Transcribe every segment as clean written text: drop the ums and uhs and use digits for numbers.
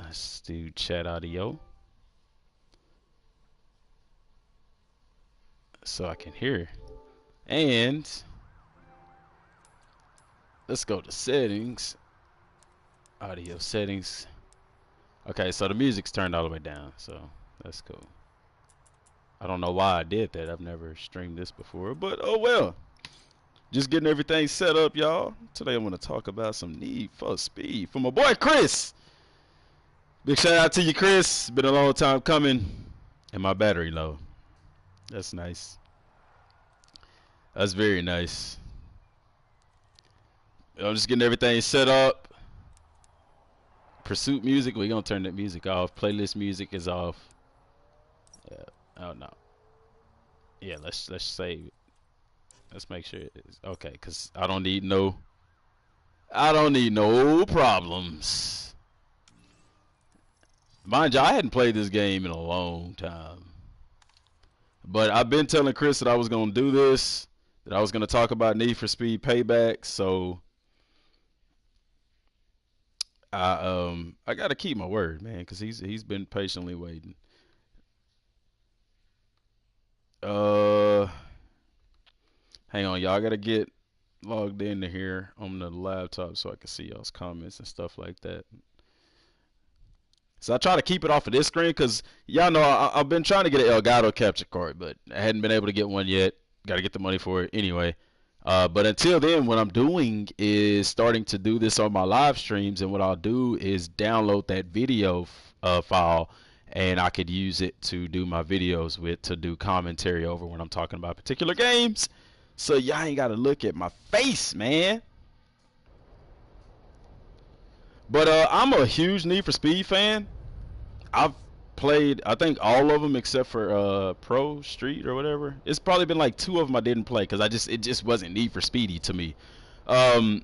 Let's do chat audio so I can hear. And let's go to settings. Audio settings. Okay, so the music's turned all the way down, so that's cool. I don't know why I did that. I've never streamed this before, but oh well. Just getting everything set up, y'all. Today I'm going to talk about some Need for Speed for my boy Chris. Big shout out to you, Chris. Been a long time coming. And my battery low. That's nice. That's very nice. I'm just getting everything set up. Pursuit music, we're going to turn that music off. Playlist music is off. Oh no. Yeah, let's save it. Let's make sure it's okay, cause I don't need no problems. Mind you, I hadn't played this game in a long time, but I've been telling Chris that I was gonna do this, that I was gonna talk about Need for Speed Payback. So I gotta keep my word, man, cause he's been patiently waiting. Hang on, y'all. I gotta get logged into here on the laptop so I can see y'all's comments and stuff like that. So I try to keep it off of this screen because y'all know I've been trying to get an Elgato capture card, but I hadn't been able to get one yet. Got to get the money for it anyway. But until then, what I'm doing is starting to do this on my live streams, and what I'll do is download that video file, and I could use it to do my videos with, to do commentary over when I'm talking about particular games. So y'all ain't got to look at my face, man. But I'm a huge Need for Speed fan. I've played, I think, all of them except for Pro Street or whatever. It's probably been like 2 of them I didn't play because it just wasn't Need for Speedy to me. I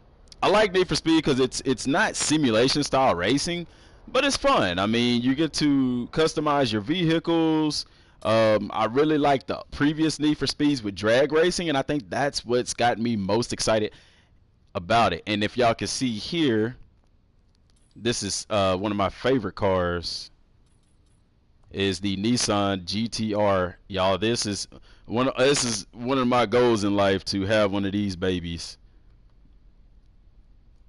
like Need for Speed because it's not simulation style racing, but it's fun. I mean, you get to customize your vehicles. I really like the previous Need for Speeds with drag racing, and I think that's what's got me most excited about it. And if y'all can see here, this is one of my favorite cars, is the Nissan GTR. Y'all, this is one of my goals in life, to have one of these babies.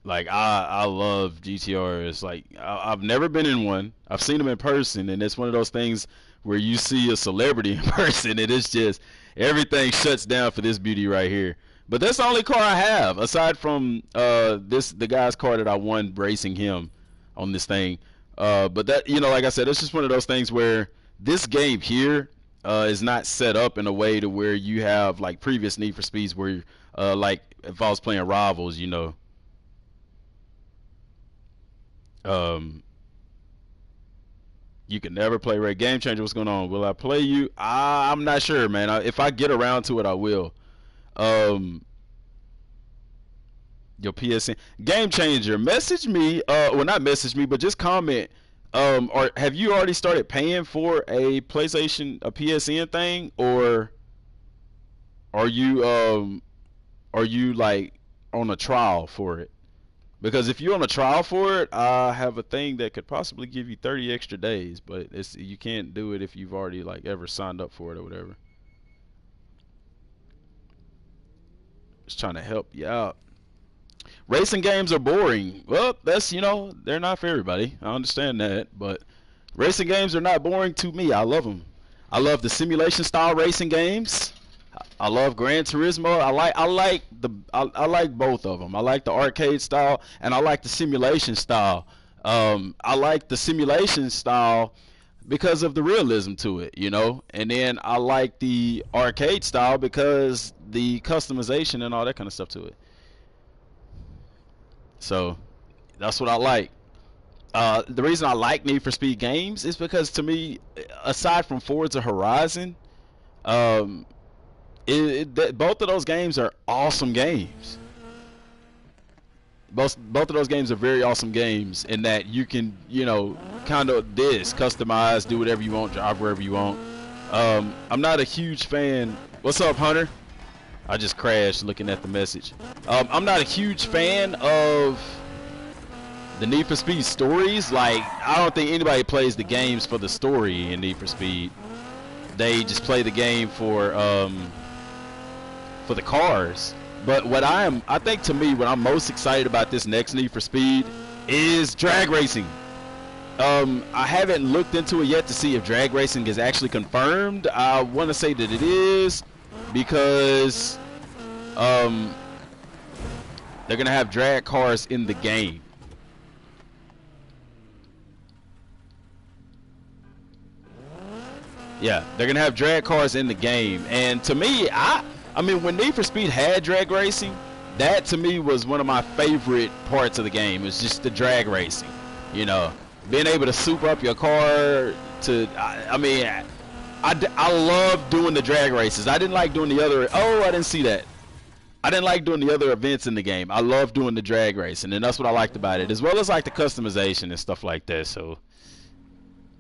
Like, I love GTRs. Like, I've never been in one. I've seen them in person, and it's one of those things where you see a celebrity in person, and it's just, everything shuts down for this beauty right here. But that's the only car I have, aside from the guy's car that I won racing him on this thing. But that, like I said, it's just one of those things where this game here is not set up in a way to where you have like previous Need for Speeds where, like if I was playing Rivals, you can never play Ray. Game Changer, what's going on? Will I play you? I'm not sure, man. If I get around to it, I will. Your PSN Game Changer, message me. Well, not message me, but just comment. Or have you already started paying for a PlayStation, a PSN thing, or are you like on a trial for it? Because if you're on a trial for it, I have a thing that could possibly give you 30 extra days, but you can't do it if you've already like ever signed up for it or whatever. Just trying to help you out. Racing games are boring. Well, that's, they're not for everybody. I understand that, but racing games are not boring to me. I love them. I love the simulation style racing games. I love Gran Turismo. I like both of them. I like the arcade style, and I like the simulation style. I like the simulation style because of the realism to it, and then I like the arcade style because the customization and all that kind of stuff to it. So that's what I like. The reason I like Need for Speed games is because, to me, aside from Forza Horizon, both of those games are awesome games. Both of those games are very awesome games in that you can, kind of customize, do whatever you want, drive wherever you want. I'm not a huge fan. What's up, Hunter? I just crashed looking at the message. I'm not a huge fan of The Need for Speed stories, like, I don't think anybody plays the games for the story in Need for Speed. They just play the game for the cars. But what I think to me, what I'm most excited about this next Need for Speed is drag racing. I haven't looked into it yet to see if drag racing is actually confirmed. I want to say that it is, because they're gonna have drag cars in the game. Yeah, they're gonna have drag cars in the game, and to me, I mean, when Need for Speed had drag racing, that to me was one of my favorite parts of the game. It was just the drag racing, you know, being able to soup up your car. I mean, I love doing the drag races. I didn't like doing the other. Oh, I didn't see that. I didn't like doing the other events in the game. I love doing the drag racing, and that's what I liked about it, as well as like the customization and stuff like that. So.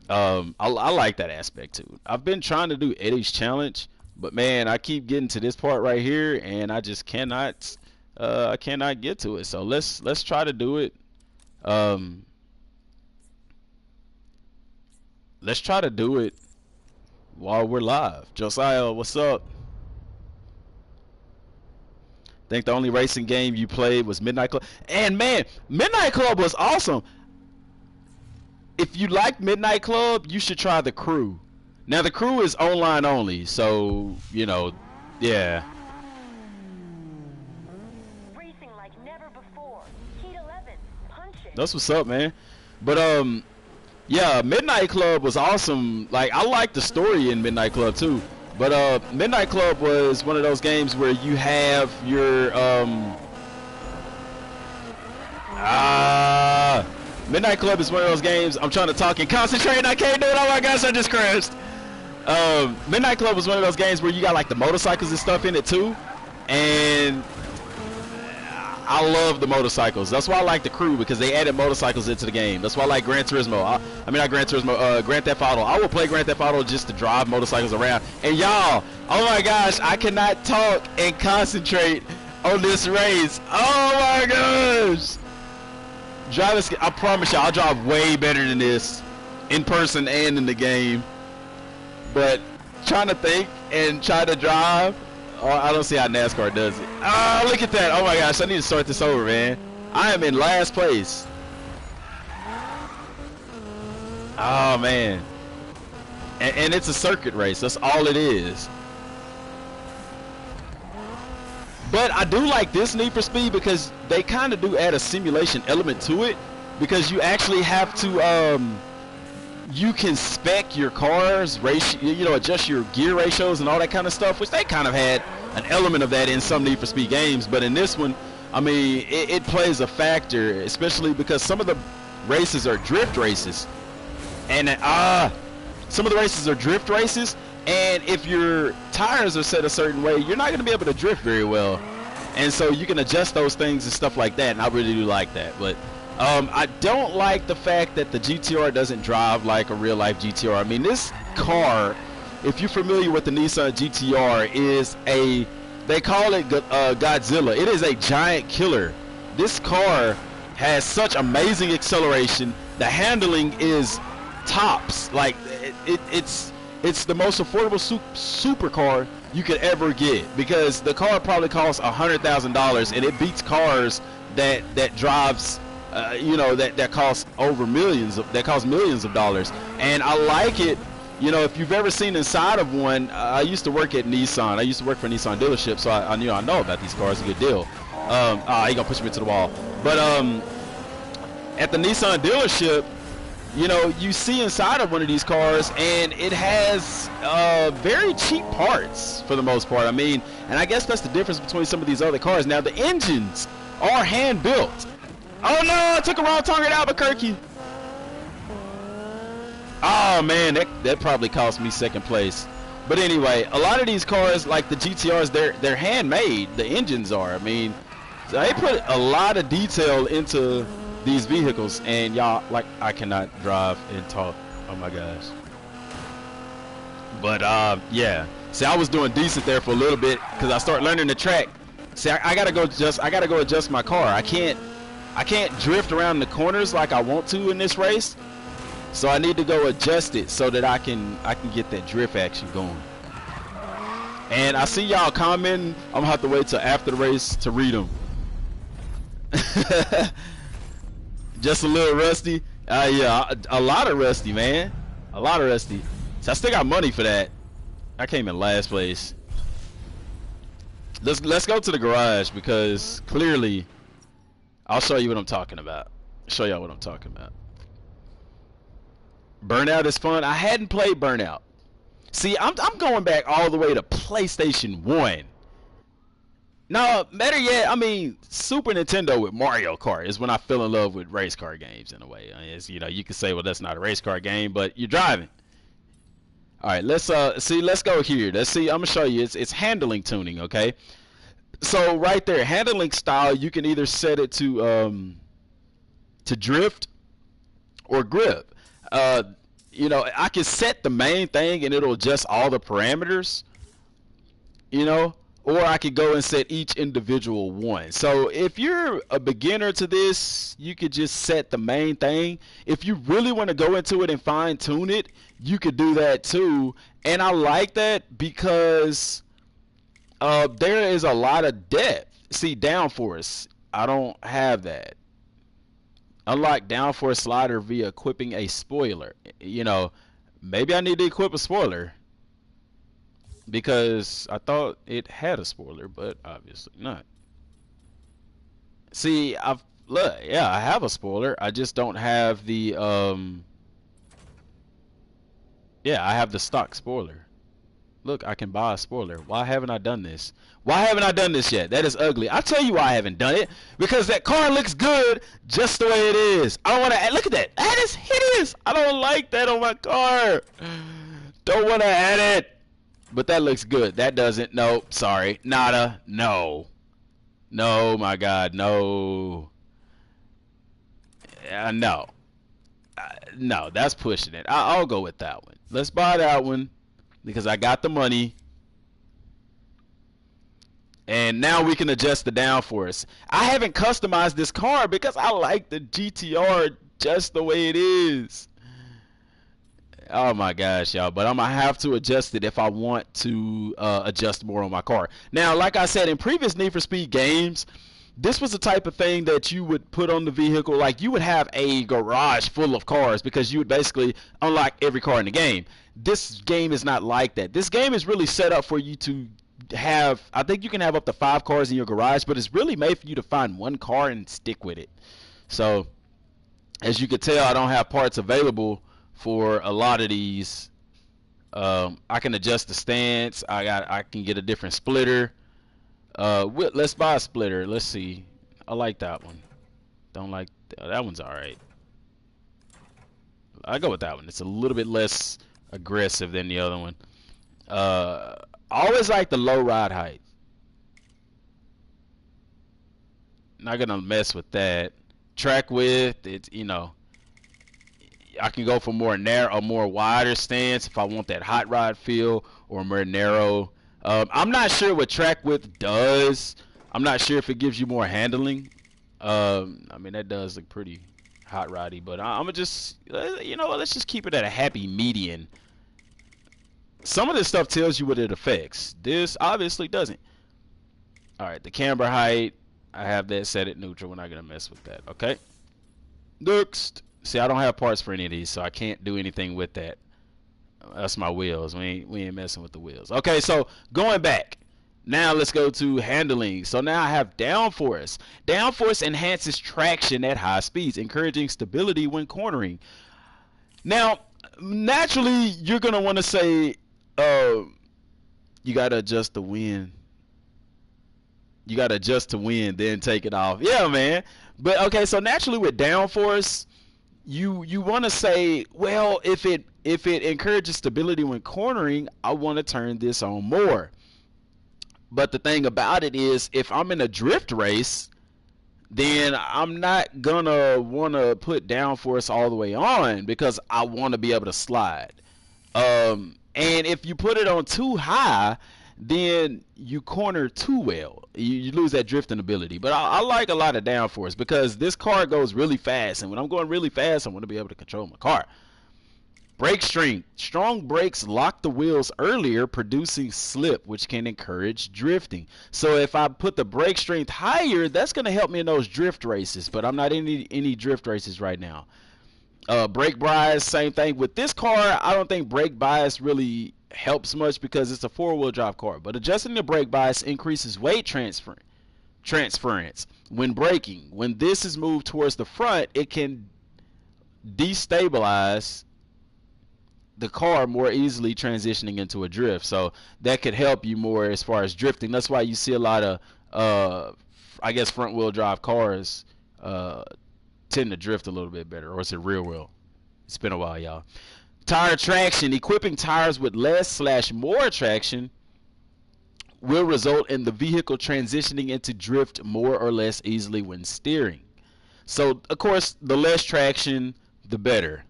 I like that aspect too. I've been trying to do Eddie's challenge, but man, I keep getting to this part right here, and I just cannot. I cannot get to it. So let's try to do it. Let's try to do it while we're live. Josiah, what's up? Think the only racing game you played was Midnight Club, and man, Midnight Club was awesome. If you like Midnight Club, you should try The Crew. Now, The Crew is online only, so, you know, yeah. Racing like never before. Heat 11, punching. That's what's up, man. But, yeah, Midnight Club was awesome. Like, I liked the story in Midnight Club, too. But, Midnight Club was one of those games where you have your, Midnight Club is one of those games. I'm trying to talk and concentrate and I can't do it. Oh my gosh, I just crashed. Midnight Club was one of those games where you got like the motorcycles and stuff in it too. And I love the motorcycles. That's why I like The Crew, because they added motorcycles into the game. That's why I like Gran Turismo. I mean, not Gran Turismo, Grand Theft Auto. I will play Grand Theft Auto just to drive motorcycles around. And y'all, oh my gosh, I cannot talk and concentrate on this race. Oh my gosh. I promise you, I'll drive way better than this in person and in the game. But trying to think and try to drive, oh, I don't see how NASCAR does it. Oh, look at that. Oh my gosh, I need to start this over, man. I am in last place. Oh man. And it's a circuit race. That's all it is. But I do like this Need for Speed because they kind of do add a simulation element to it, because you actually have to, you can spec your cars, you know, adjust your gear ratios and all that kind of stuff, which they kind of had an element of that in some Need for Speed games. But in this one, I mean, it plays a factor, especially because some of the races are drift races. And some of the races are drift races. And if your tires are set a certain way, you're not going to be able to drift very well. And so you can adjust those things and stuff like that, and I really do like that. But I don't like the fact that the GTR doesn't drive like a real-life GTR. I mean, this car, if you're familiar with the Nissan GTR, is they call it Godzilla. It is a giant killer. This car has such amazing acceleration. The handling is tops. Like, it's the most affordable supercar you could ever get, because the car probably costs $100,000 and it beats cars that drives, you know, that cost over millions of dollars. And I like it. You know, if you've ever seen inside of one, I used to work at Nissan. I used to work for a Nissan dealership, so I know about these cars a good deal. He gonna push me into the wall. But at the Nissan dealership, you know, you see inside of one of these cars, and it has very cheap parts for the most part. I mean, and I guess that's the difference between some of these other cars. Now, the engines are hand built. Oh no, I took a wrong turn at Albuquerque. Oh man, that probably cost me second place. But anyway, a lot of these cars, like the GTRs, they're handmade. The engines are. I mean, so they put a lot of detail into these vehicles, and y'all, like, I cannot drive and talk. Oh my gosh. But yeah. See, I was doing decent there for a little bit because I started learning the track. See, I gotta go adjust my car. I can't I can't drift around the corners like I want to in this race. So I need to go adjust it so that I can get that drift action going. And I see y'all commenting. I'm gonna have to wait till after the race to read them. Just a little rusty. Yeah, a lot of rusty, man. A lot of rusty. So I still got money for that. I came in last place. Let's go to the garage because clearly I'll show you what I'm talking about. Show y'all what I'm talking about. Burnout is fun. I hadn't played Burnout. See, I'm going back all the way to PlayStation 1. No, better yet, I mean, Super Nintendo with Mario Kart is when I fell in love with race car games in a way. It's, you know, you could say, well, that's not a race car game, but you're driving. All right, let's see. Let's go here. Let's see. I'm gonna show you. It's handling tuning. Okay. So right there, handling style. You can either set it to drift or grip. You know, I can set the main thing and it'll adjust all the parameters. You know, or I could go and set each individual one. So if you're a beginner to this, you could just set the main thing. If you really want to go into it and fine tune it, you could do that too. And I like that because there is a lot of depth. See, downforce, I don't have that. Unlock downforce slider via equipping a spoiler. You know, maybe I need to equip a spoiler because I thought it had a spoiler, but obviously not. See, yeah, I have a spoiler. I just don't have the yeah, I have the stock spoiler. Look, I can buy a spoiler. Why haven't I done this? Why haven't I done this yet? That is ugly. I'll tell you why I haven't done it. Because that car looks good just the way it is. I don't want to... Look at that. That is hideous. I don't like that on my car. Don't want to add it. But that looks good. That doesn't. No. Sorry. Nada. No. No, my God. No. No. No, that's pushing it. I'll go with that one. Let's buy that one. Because I got the money. And now we can adjust the downforce. I haven't customized this car because I like the GTR just the way it is. Oh my gosh, y'all. But I'm going to have to adjust it if I want to adjust more on my car. Now, like I said, in previous Need for Speed games, this was the type of thing that you would put on the vehicle. Like, you would have a garage full of cars because you would basically unlock every car in the game. This game is not like that. This game is really set up for you to have, I think you can have up to 5 cars in your garage, but it's really made for you to find one car and stick with it. So, as you can tell, I don't have parts available for a lot of these. I can adjust the stance. I can get a different splitter. Let's buy a splitter. Let's see. I like that one. Don't like that one's all right. I go with that one. It's a little bit less aggressive than the other one. I always like the low ride height. Not gonna mess with that. Track width, it's, you know, I can go for more narrow, a more wider stance if I want that hot rod feel, or more narrow. I'm not sure what track width does. I'm not sure if it gives you more handling. I mean, that does look pretty hot roddy, but I'm gonna just, you know, let's just keep it at a happy median. Some of this stuff tells you what it affects. This obviously doesn't. All right, the camber height, I have that set at neutral. We're not gonna mess with that. Okay. Next. See, I don't have parts for any of these, so I can't do anything with that. That's my wheels. We ain't messing with the wheels. Okay, so going back. Now let's go to handling. So now I have downforce. Downforce enhances traction at high speeds, encouraging stability when cornering. Now, naturally, you're going to want to say, you got to adjust the wind. You got to adjust to wind, then take it off. Yeah, man. But, okay, so naturally with downforce, you want to say, well, if it encourages stability when cornering, I want to turn this on more. But the thing about it is, if I'm in a drift race, then I'm not gonna want to put downforce all the way on because I want to be able to slide. And if you put it on too high, then you corner too well. You lose that drifting ability. But I like a lot of downforce because this car goes really fast, and when I'm going really fast, I want to be able to control my car. Brake strength. Strong brakes lock the wheels earlier, producing slip, which can encourage drifting. So if I put the brake strength higher, that's going to help me in those drift races. But I'm not in any drift races right now. Brake bias, same thing. With this car, I don't think brake bias really helps much because it's a four-wheel drive car. But adjusting the brake bias increases weight transference when braking. When this is moved towards the front, it can destabilize the car more easily, transitioning into a drift. So that could help you more as far as drifting. That's why you see a lot of I guess front wheel drive cars tend to drift a little bit better, or is it rear wheel? It's been a while, y'all. Tire traction. Equipping tires with less/more traction will result in the vehicle transitioning into drift more or less easily when steering. So of course, the less traction, the better.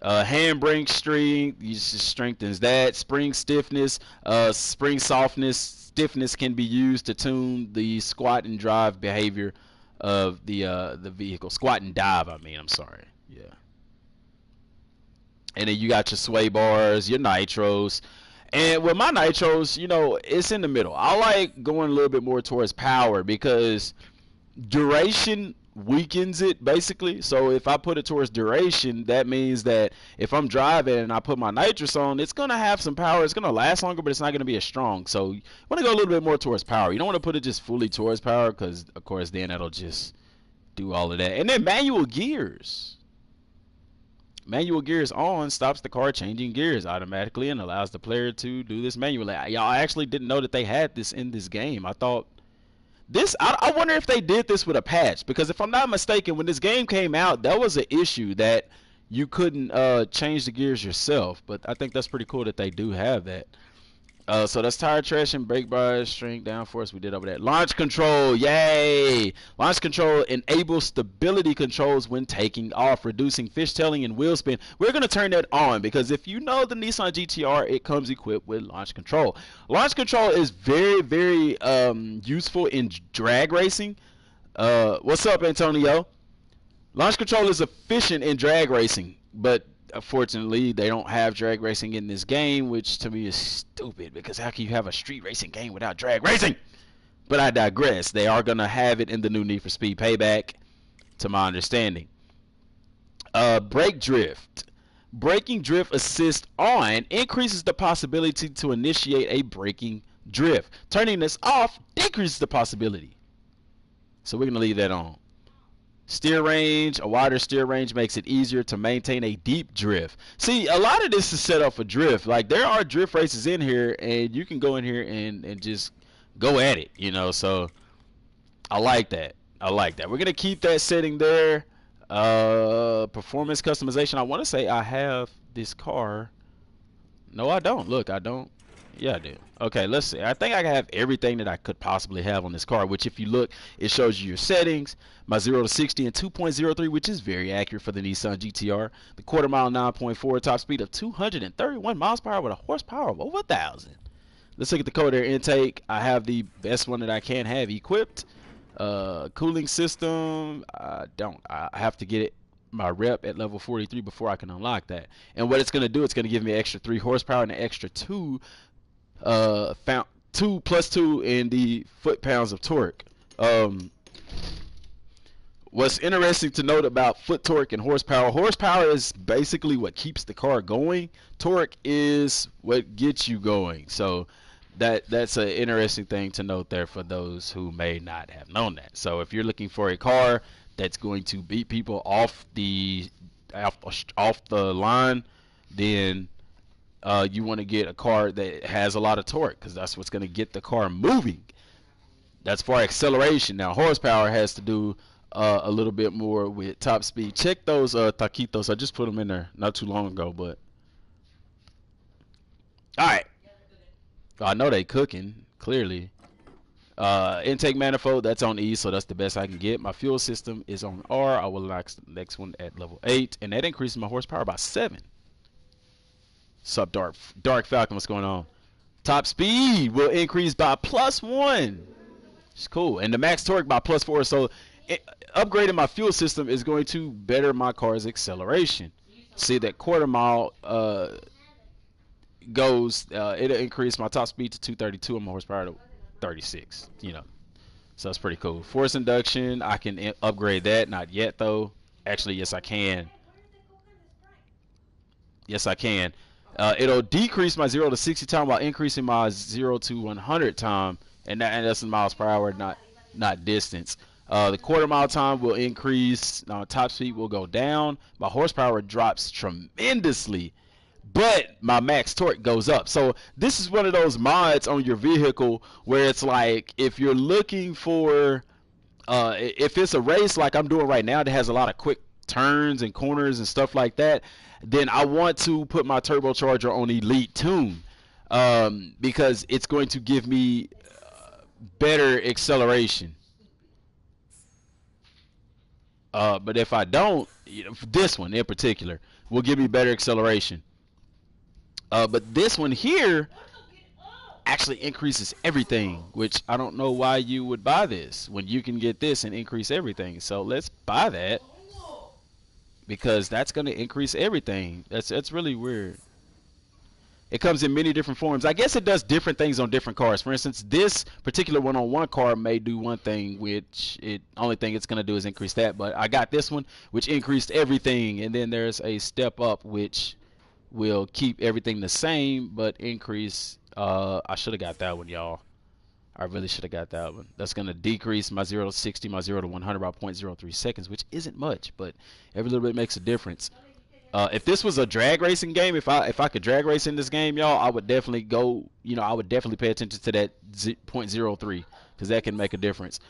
Handbrake strength strengthens that. Spring stiffness, spring softness, stiffness can be used to tune the squat and drive behavior of the vehicle. Squat and dive, I'm sorry. Yeah. And then you got your sway bars, your nitros. And with my nitros, it's in the middle. I like going a little bit more towards power because duration weakens it basically. So if I put it towards duration, that means that if I'm driving and I put my nitrous on, it's gonna have some power. It's gonna last longer, but it's not gonna be as strong. So you want to go a little bit more towards power. You don't want to put it just fully towards power because of course then that'll just do all of that. And then manual gears. Manual gears on stops the car changing gears automatically and allows the player to do this manually. Y'all, I actually didn't know that they had this in this game. I thought I wonder if they did this with a patch, because if I'm not mistaken, when this game came out, that was an issue that you couldn't change the gears yourself. But I think that's pretty cool that they do have that. So that's tire traction, brake bias, strength, downforce. We did over that. Launch control, yay! Launch control enables stability controls when taking off, reducing fishtailing and wheel spin. We're going to turn that on because if you know the Nissan GTR, it comes equipped with launch control. Launch control is very, very useful in drag racing. What's up, Antonio? Launch control is efficient in drag racing, but unfortunately, they don't have drag racing in this game, which to me is stupid because how can you have a street racing game without drag racing? But I digress. They are going to have it in the new Need for Speed Payback, to my understanding. Brake drift. Braking drift assist on increases the possibility to initiate a braking drift. Turning this off decreases the possibility. So we're going to leave that on. Steer range, a wider steer range makes it easier to maintain a deep drift. See, a lot of this is set up for drift. Like, there are drift races in here, and you can go in here and just go at it, So, I like that. We're going to keep that setting there. Performance customization. I want to say I have this car. No, I don't. Look, I don't. Yeah, I do. Okay, let's see. I think I have everything that I could possibly have on this car, which if you look, it shows you your settings, my 0 to 60 in 2.03, which is very accurate for the Nissan GTR. The quarter mile 9.4, top speed of 231 miles per hour with a horsepower of over 1,000. Let's look at the cold air intake. I have the best one that I can have equipped. Cooling system, I don't. I have to get it my rep at level 43 before I can unlock that. And what it's going to do, it's going to give me an extra 3 horsepower and an extra 2 plus 2 in the foot-pounds of torque. What's interesting to note about foot torque and horsepower is basically what keeps the car going. Torque is what gets you going. So that's an interesting thing to note there for those who may not have known that. So if you're looking for a car that's going to beat people off the line, then you want to get a car that has a lot of torque, because that's what's going to get the car moving. That's for acceleration. Now, horsepower has to do a little bit more with top speed. Check those taquitos. I just put them in there not too long ago, but all right. I know they cooking, clearly. Intake manifold, that's on E, so that's the best I can get. My fuel system is on R. I will lock the next one at level 8, and that increases my horsepower by 7. Sup, Dark Falcon, what's going on? Top speed will increase by +1. It's cool. And the max torque by +4. So upgrading my fuel system is going to better my car's acceleration. See that quarter mile it'll increase my top speed to 232 and my horsepower to 36. So it's pretty cool. Force induction, I can upgrade that. Not yet though. Actually, yes I can. Yes I can. It'll decrease my 0 to 60 time while increasing my 0 to 100 time, and that's in miles per hour, not distance. The quarter mile time will increase. Top speed will go down. My horsepower drops tremendously, but my max torque goes up. So this is one of those mods on your vehicle where it's like, if you're looking for if it's a race like I'm doing right now that has a lot of quick turns and corners and stuff like that, then I want to put my turbocharger on elite tune, because it's going to give me better acceleration. But if I don't, this one in particular will give me better acceleration. But this one here actually increases everything, which I don't know why you would buy this when you can get this and increase everything. So let's buy that, because that's going to increase everything. That's really weird. It comes in many different forms. I guess it does different things on different cars. For instance, this particular one on one car may do one thing, which only thing it's going to do is increase that. But I got this one, which increased everything, and then there's a step up, which will keep everything the same but increase. I should have got that one, y'all. I really should have got that one. That's going to decrease my 0 to 60, my 0 to 100 by 0.03 seconds, which isn't much, but every little bit makes a difference. If this was a drag racing game, if I could drag race in this game, y'all, I would definitely go, I would definitely pay attention to that 0.03, because that can make a difference.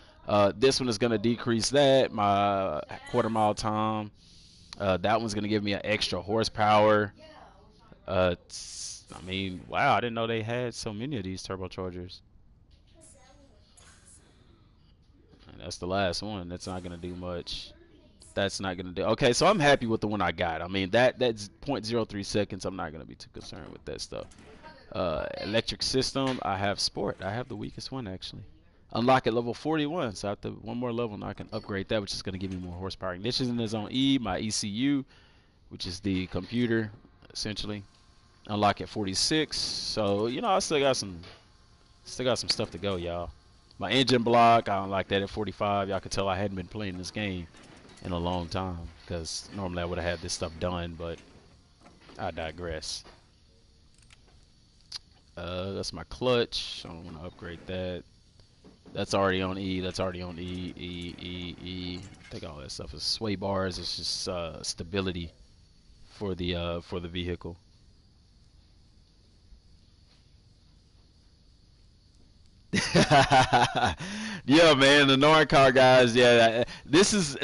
This one is going to decrease that, my quarter mile time. That one's going to give me an extra horsepower. I mean, wow, I didn't know they had so many of these turbochargers. And that's the last one. That's not going to do much. That's not going to do. Okay, so I'm happy with the one I got. I mean, that's 0.03 seconds. I'm not going to be too concerned with that stuff. Electric system, I have sport. I have the weakest one, actually. Unlock at level 41, so after one more level, now I can upgrade that, which is going to give me more horsepower. Ignition is on E, my ECU, which is the computer, essentially. Unlock at 46, so I still got some stuff to go, y'all. My engine block, I unlock that at 45. Y'all can tell I hadn't been playing this game in a long time, because normally I would have had this stuff done, but I digress. That's my clutch. I don't want to upgrade that. That's already on E. That's already on E. I think all that stuff is sway bars. It's just stability for the vehicle. Yeah, man, the Norn car guys. Yeah, this is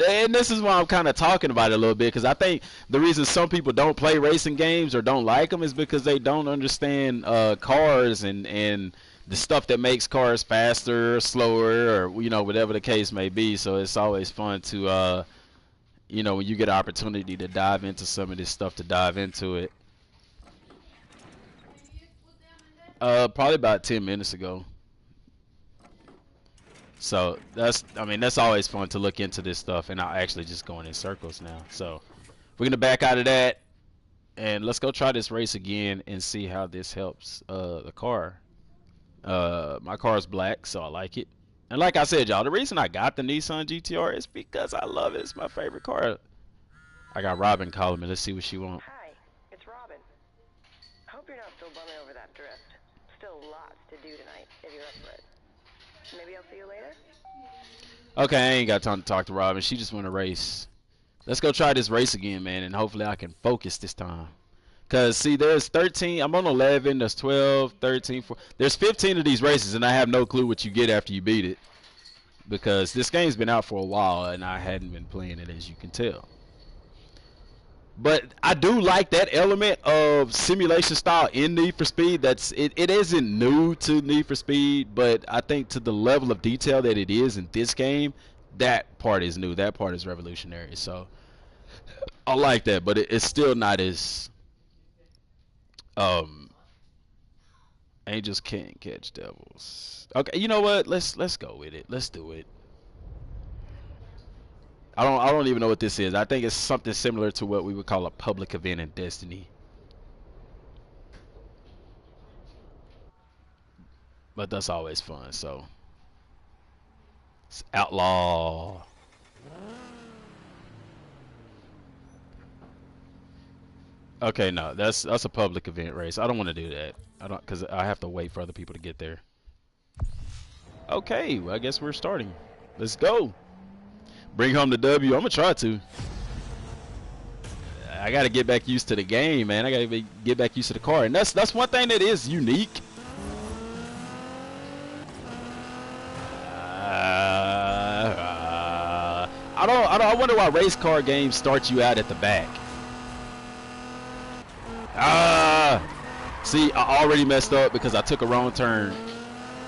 why I'm kind of talking about it a little bit, because I think the reason some people don't play racing games or don't like them is because they don't understand cars and the stuff that makes cars faster or slower, or whatever the case may be. So it's always fun to when you get an opportunity to dive into some of this stuff, to dive into it. Probably about 10 minutes ago. So that's always fun to look into this stuff, and I'm actually just going in circles now. So we're gonna back out of that, and let's go try this race again and see how this helps the car. My car's black, so I like it. And like I said, y'all, the reason I got the Nissan GTR is because I love it. It's my favorite car. I got Robin calling me. Let's see what she wants. Hi, it's Robin. Hope you're not still bumming over that drift. Still lots to do tonight, if you're up for it. Maybe I'll see you later? Okay, I ain't got time to talk to Robin. She just want to race. Let's go try this race again, man, and hopefully I can focus this time. Because, see, there's 13. I'm on 11. There's 12, 13, 14. There's 15 of these races, and I have no clue what you get after you beat it. Because this game's been out for a while, and I hadn't been playing it, as you can tell. But I do like that element of simulation style in Need for Speed. It isn't new to Need for Speed, but I think to the level of detail that it is in this game, that part is new. That part is revolutionary. So I like that, but it's still not as Angels can't catch devils. Okay, you know what? Let's go with it. Let's do it. I don't even know what this is. I think it's something similar to what we would call a public event in Destiny. But that's always fun. So it's outlaw. Okay, no, that's a public event race. I don't want to do that. I don't, because I have to wait for other people to get there. Okay, well, I guess we're starting. Let's go. Bring home the W. I'm gonna try to. I gotta get back used to the game, man. I gotta get back used to the car, and that's one thing that is unique. I wonder why race car games start you out at the back. See, I already messed up because I took a wrong turn.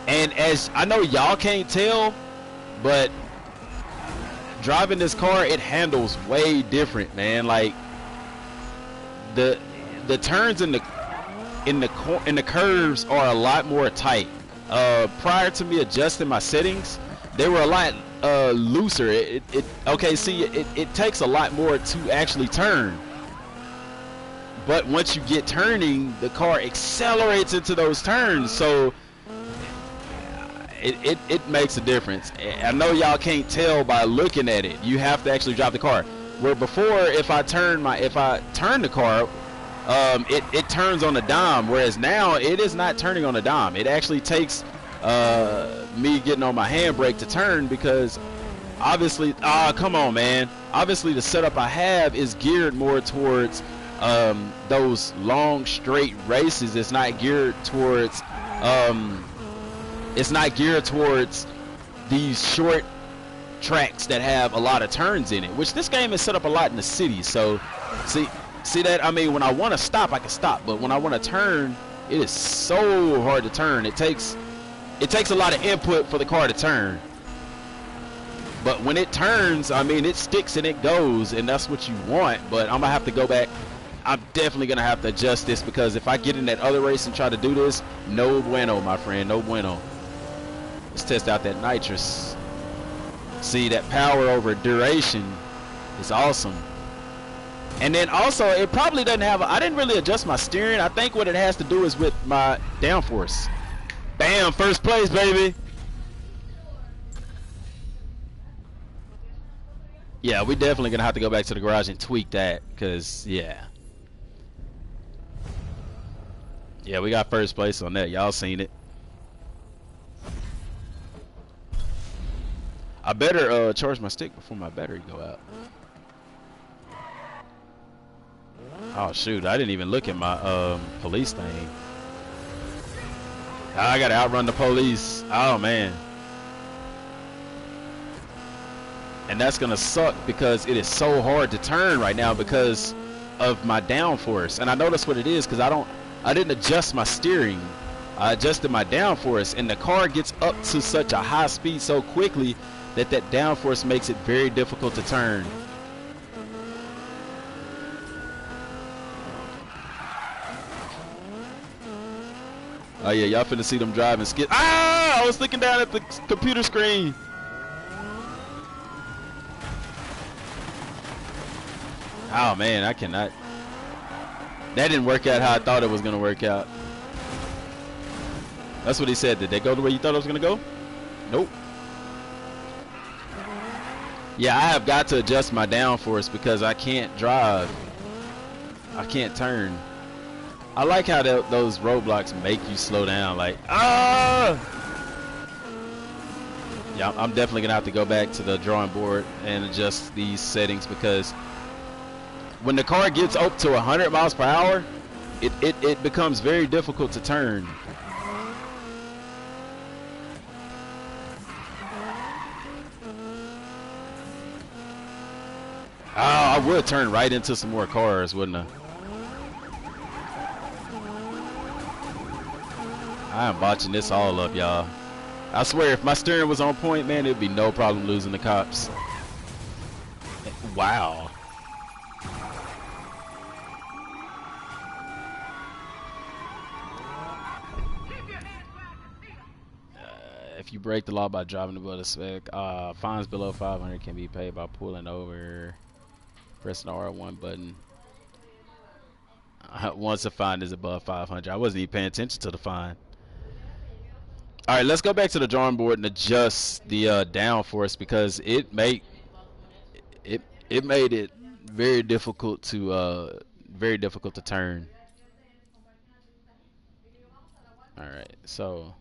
And as I know y'all can't tell, but driving this car, it handles way different, man. Like the turns in the curves are a lot more tight. Prior to me adjusting my settings, they were a lot looser. Okay, see, it takes a lot more to actually turn. But once you get turning, the car accelerates into those turns, so it makes a difference. I know y'all can't tell by looking at it. You have to actually drive the car. Where before, if I turn the car, it turns on a dime. Whereas now, it is not turning on a dime. It actually takes me getting on my handbrake to turn, because obviously, come on, man. Obviously, the setup I have is geared more towards those long straight races. It's not geared towards these short tracks that have a lot of turns in it, which this game is set up a lot in the city. So see that, I mean, when I want to stop, I can stop, but when I want to turn, it is so hard to turn. It takes a lot of input for the car to turn. But when it turns, I mean, it sticks and it goes, and that's what you want. But I'm gonna have to go back. I'm definitely gonna have to adjust this, because if I get in that other race and try to do this, no bueno, my friend, no bueno. Let's test out that nitrous. See, that power over duration is awesome. And then also, it probably doesn't have I didn't really adjust my steering. I think what it has to do is with my downforce. Bam, first place, baby. Yeah, we definitely gonna have to go back to the garage and tweak that, because yeah, we got first place on that. Y'all seen it. I better charge my stick before my battery go out. Oh shoot, I didn't even look at my police thing. I gotta outrun the police. Oh man. And that's gonna suck, because it is so hard to turn right now because of my downforce. And I know that's what it is, because I didn't adjust my steering. I adjusted my downforce, and the car gets up to such a high speed so quickly that downforce makes it very difficult to turn. Oh yeah, y'all finna see them driving skid. Ah! I was looking down at the computer screen. Oh man, I cannot. That didn't work out how I thought it was gonna work out. That's what he said. Did they go the way you thought it was gonna go? Nope. Yeah, I have got to adjust my downforce, because I can't drive. I can't turn. I like how those roadblocks make you slow down. Like, ah! Yeah, I'm definitely gonna have to go back to the drawing board and adjust these settings, because when the car gets up to 100 miles per hour, it becomes very difficult to turn. Oh, I would turn right into some more cars, wouldn't I? I am botching this all up, y'all. I swear, if my steering was on point, man, it'd be no problem losing the cops. Wow. If you break the law by driving above the spec, fines below 500 can be paid by pulling over, pressing the R1 button. Once the fine is above 500, I wasn't even paying attention to the fine. All right, let's go back to the drawing board and adjust the downforce because it made it very difficult to turn. All right, so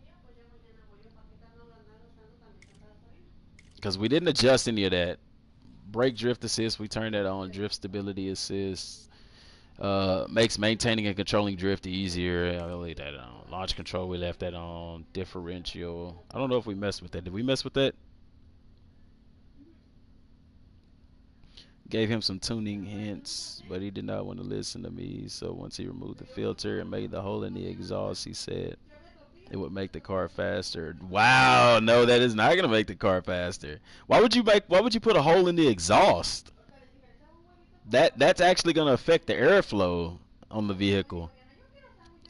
because we didn't adjust any of that. Brake drift assist, we turned that on. Drift stability assist makes maintaining and controlling drift easier. I'll leave that on. Launch control, we left that on. Differential, I don't know if we messed with that. Did we mess with that? Gave him some tuning hints, but he did not want to listen to me. So once he removed the filter and made the hole in the exhaust, he said it would make the car faster. Wow, no, that is not gonna make the car faster. Why would you put a hole in the exhaust? That's actually gonna affect the airflow on the vehicle.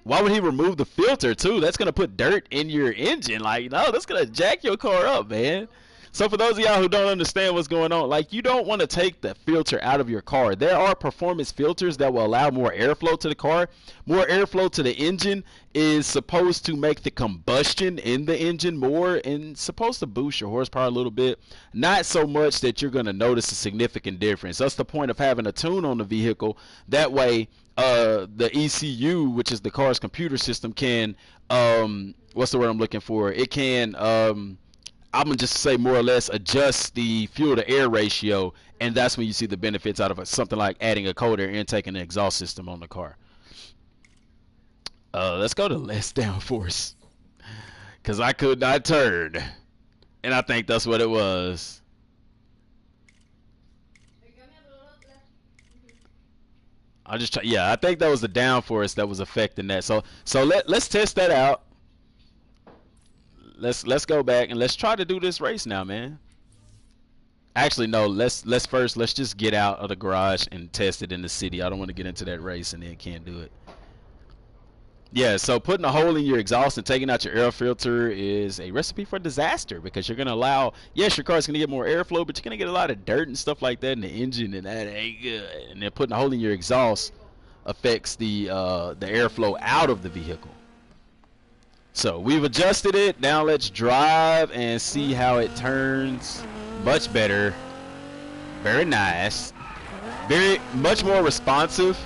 Why would he remove the filter too? That's gonna put dirt in your engine. Like, no, that's gonna jack your car up, man. So for those of y'all who don't understand what's going on, like, you don't want to take the filter out of your car. There are performance filters that will allow more airflow to the car. More airflow to the engine is supposed to make the combustion in the engine more and supposed to boost your horsepower a little bit. Not so much that you're going to notice a significant difference. That's the point of having a tune on the vehicle. That way, the ECU, which is the car's computer system, can, what's the word I'm looking for? It can, I'm going to just say more or less adjust the fuel to air ratio, and that's when you see the benefits out of it. Something like adding a cold air intake and an exhaust system on the car. Let's go to less downforce, because I could not turn, and I think that's what it was. Yeah, I think that was the downforce that was affecting that. So let's test that out. Let's go back and let's try to do this race now, man. Actually, no. Let's just get out of the garage and test it in the city. I don't want to get into that race and then can't do it. Yeah, so putting a hole in your exhaust and taking out your air filter is a recipe for disaster, because you're gonna allow, yes, your car's gonna get more airflow, but you're gonna get a lot of dirt and stuff like that in the engine, and that ain't good. And then putting a hole in your exhaust affects the airflow out of the vehicle. So we've adjusted it. Now let's drive and see how it turns. Much better. Very nice. Much more responsive.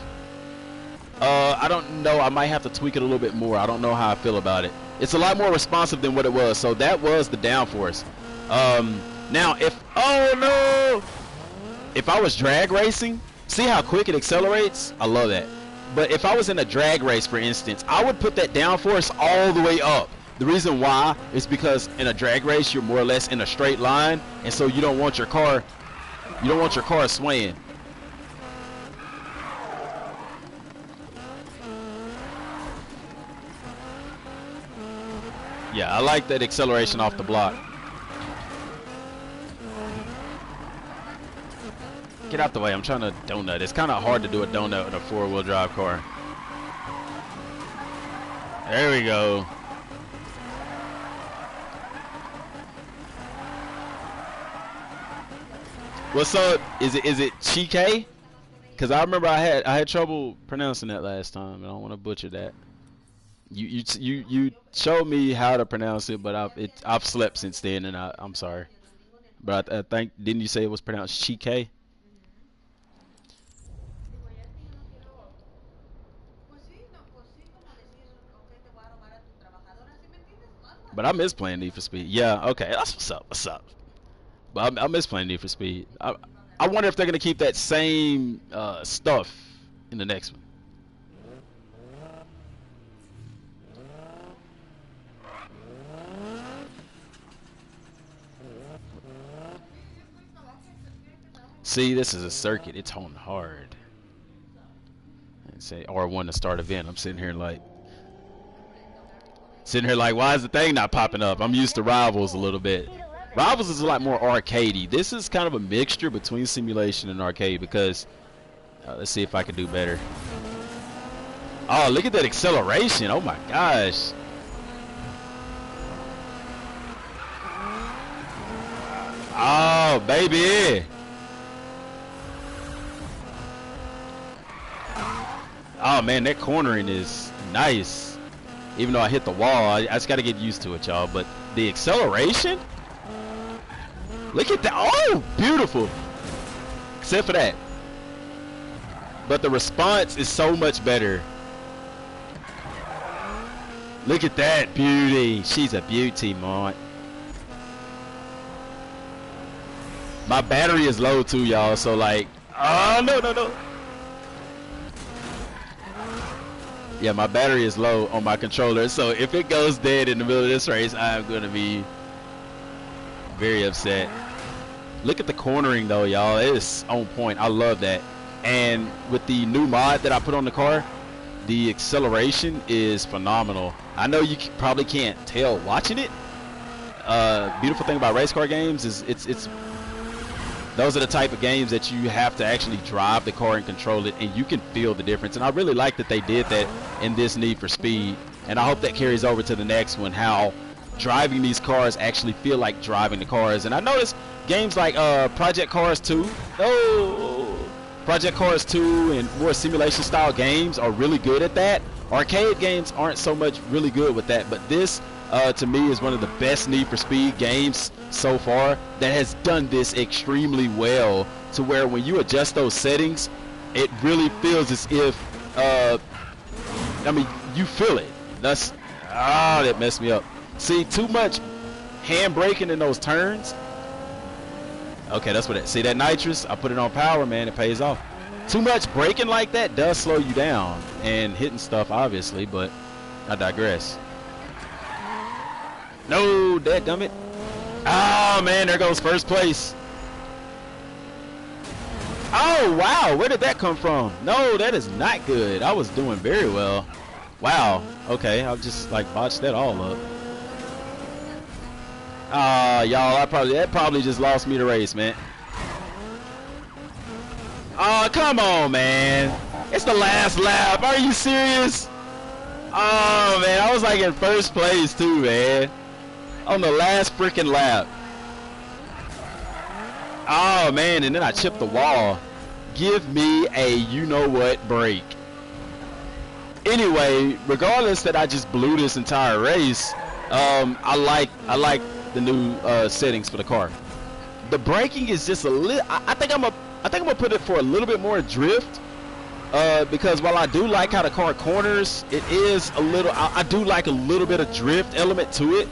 I don't know. I might have to tweak it a little bit more. I don't know how I feel about it. It's a lot more responsive than what it was. So that was the downforce. Now if I was drag racing, see how quick it accelerates? I love that. But if I was in a drag race, for instance, I would put that downforce all the way up. The reason why is because in a drag race, you're more or less in a straight line, and so you don't want your car swaying. Yeah, I like that acceleration off the block. Get out the way. I'm trying to donut. It's kind of hard to do a donut with a four-wheel drive car. There we go. What's up? Is it Chike? Because I remember I had trouble pronouncing that last time. I don't want to butcher that. You showed me how to pronounce it, but I've slept since then, and I'm sorry. But I think, didn't you say it was pronounced Chike? But I miss playing Need for Speed. Yeah, okay, that's what's up. What's up? But I miss playing Need for Speed. I wonder if they're gonna keep that same stuff in the next one. See, this is a circuit. It's on hard. And say R1 to start event. I'm sitting here like, why is the thing not popping up? I'm used to Rivals a little bit. Rivals is a lot more arcadey. This is kind of a mixture between simulation and arcade, because let's see if I can do better. Oh, look at that acceleration. Oh my gosh. Oh, baby. Oh, man, that cornering is nice. Even though I hit the wall, I just got to get used to it, y'all. But the acceleration? Look at that. Oh, beautiful. Except for that. But the response is so much better. Look at that beauty. She's a beauty, man. My battery is low too, y'all. So like, oh no. Yeah, my battery is low on my controller. So if it goes dead in the middle of this race, I'm gonna be very upset. Look at the cornering though, y'all. It is on point. I love that. And with the new mod that I put on the car, the acceleration is phenomenal. I know you probably can't tell watching it. Beautiful thing about race car games is it's those are the type of games that you have to actually drive the car and control it, and you can feel the difference. And I really like that they did that in this Need for Speed, and I hope that carries over to the next one, how driving these cars actually feel like driving the cars. And I noticed games like Project Cars 2, Project Cars 2 and more simulation style games are really good at that. Arcade games aren't so much really good with that, but this to me is one of the best Need for Speed games so far that has done this extremely well, to where when you adjust those settings, it really feels as if I mean, you feel it. That's that messed me up. See, too much hand braking in those turns. Okay, that's what it. See that nitrous? I put it on power, man. It pays off. Too much braking like that does slow you down, and hitting stuff obviously, but I digress. No, dadgummit. Oh man, there goes first place. Oh wow, where did that come from? No, that is not good. I was doing very well. Wow. Okay, I'll just like botched that all up. Y'all, that probably just lost me the race, man. Oh, come on, man. It's the last lap. Are you serious? Oh, man, I was like in first place too, man. On the last freaking lap. Oh, man, and then I chipped the wall. Give me a you-know-what break. Anyway, regardless that I just blew this entire race, I like the new settings for the car. The braking is just a little. I think I'm gonna put it for a little bit more drift, because while I do like how the car corners, it is a little. I do like a little bit of drift element to it.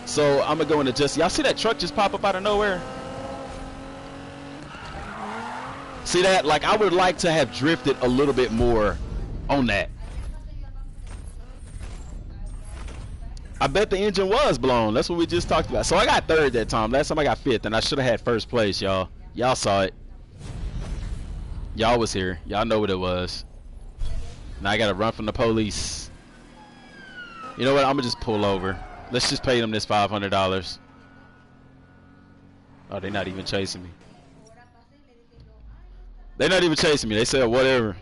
So I'm gonna go and adjust. Y'all see that truck just pop up out of nowhere? See that? Like, I would like to have drifted a little bit more on that. I bet the engine was blown. That's what we just talked about. So I got third that time. Last time I got fifth, and I should have had first place, y'all. Y'all saw it. Y'all was here. Y'all know what it was. Now I gotta run from the police. You know what? I'm gonna just pull over. Let's just pay them this $500. Oh, they're not even chasing me. They're not even chasing me. They said whatever.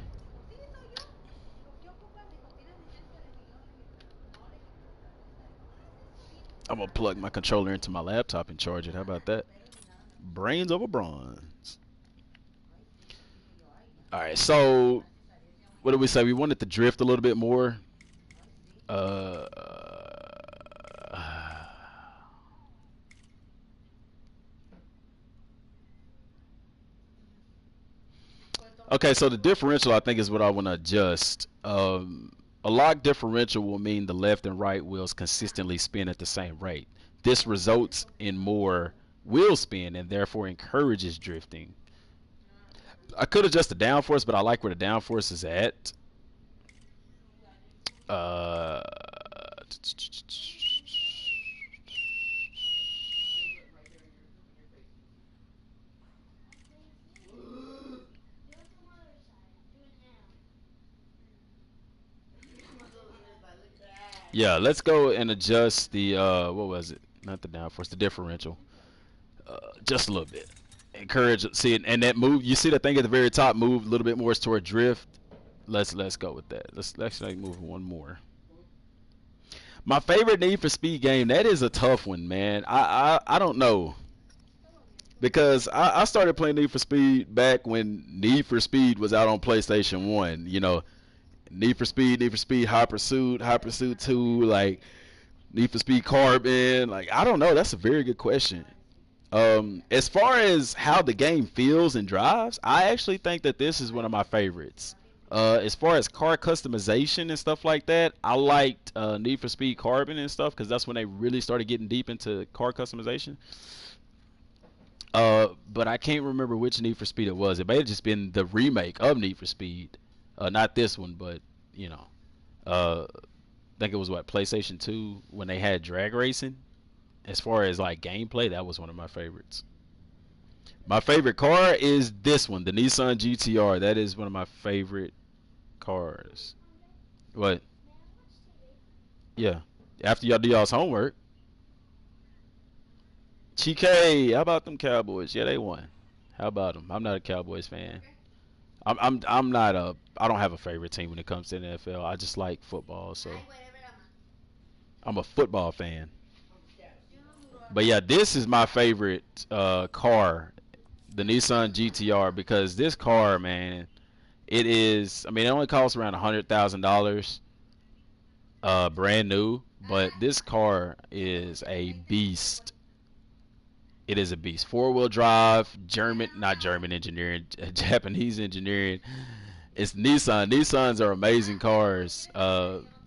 I'm gonna plug my controller into my laptop and charge it. How about that? Brains over bronze. Alright, so what did we say? We wanted to drift a little bit more. Okay, so the differential, I think, is what I want to adjust. A lock differential will mean the left and right wheels consistently spin at the same rate. This results in more wheel spin and therefore encourages drifting. I could adjust the downforce, but I like where the downforce is at. Yeah, let's go and adjust the what was it? Not the downforce, the differential. Just a little bit. Encourage, see it, and that move. You see that thing at the very top move a little bit more toward drift. Let's go with that. Let's actually move one more. My favorite Need for Speed game. That is a tough one, man. I don't know. because I started playing Need for Speed back when Need for Speed was out on PlayStation 1. You know, Need for Speed Hot Pursuit 2, like Need for Speed Carbon. Like, I don't know. That's a very good question. As far as how the game feels and drives, I actually think that this is one of my favorites. As far as car customization and stuff like that, I liked Need for Speed Carbon and stuff because that's when they really started getting deep into car customization. But I can't remember which Need for Speed it was. It may have just been the remake of Need for Speed, not this one, but you know, I think it was what PlayStation 2 when they had drag racing. As far as like gameplay, that was one of my favorites. My favorite car is this one, the Nissan GTR. That is one of my favorite cars. What? Yeah. After y'all do y'all's homework, Chike, how about them Cowboys? Yeah, they won. How about them? I'm not a Cowboys fan. I'm not a. I don't have a favorite team when it comes to the NFL. I just like football, so I'm a football fan. But yeah, this is my favorite car, the Nissan GTR, because this car, man, it is. I mean, it only costs around $100,000, brand new. But this car is a beast. It is a beast. Four-wheel drive, not German engineering, Japanese engineering. It's Nissan. Nissans are amazing cars.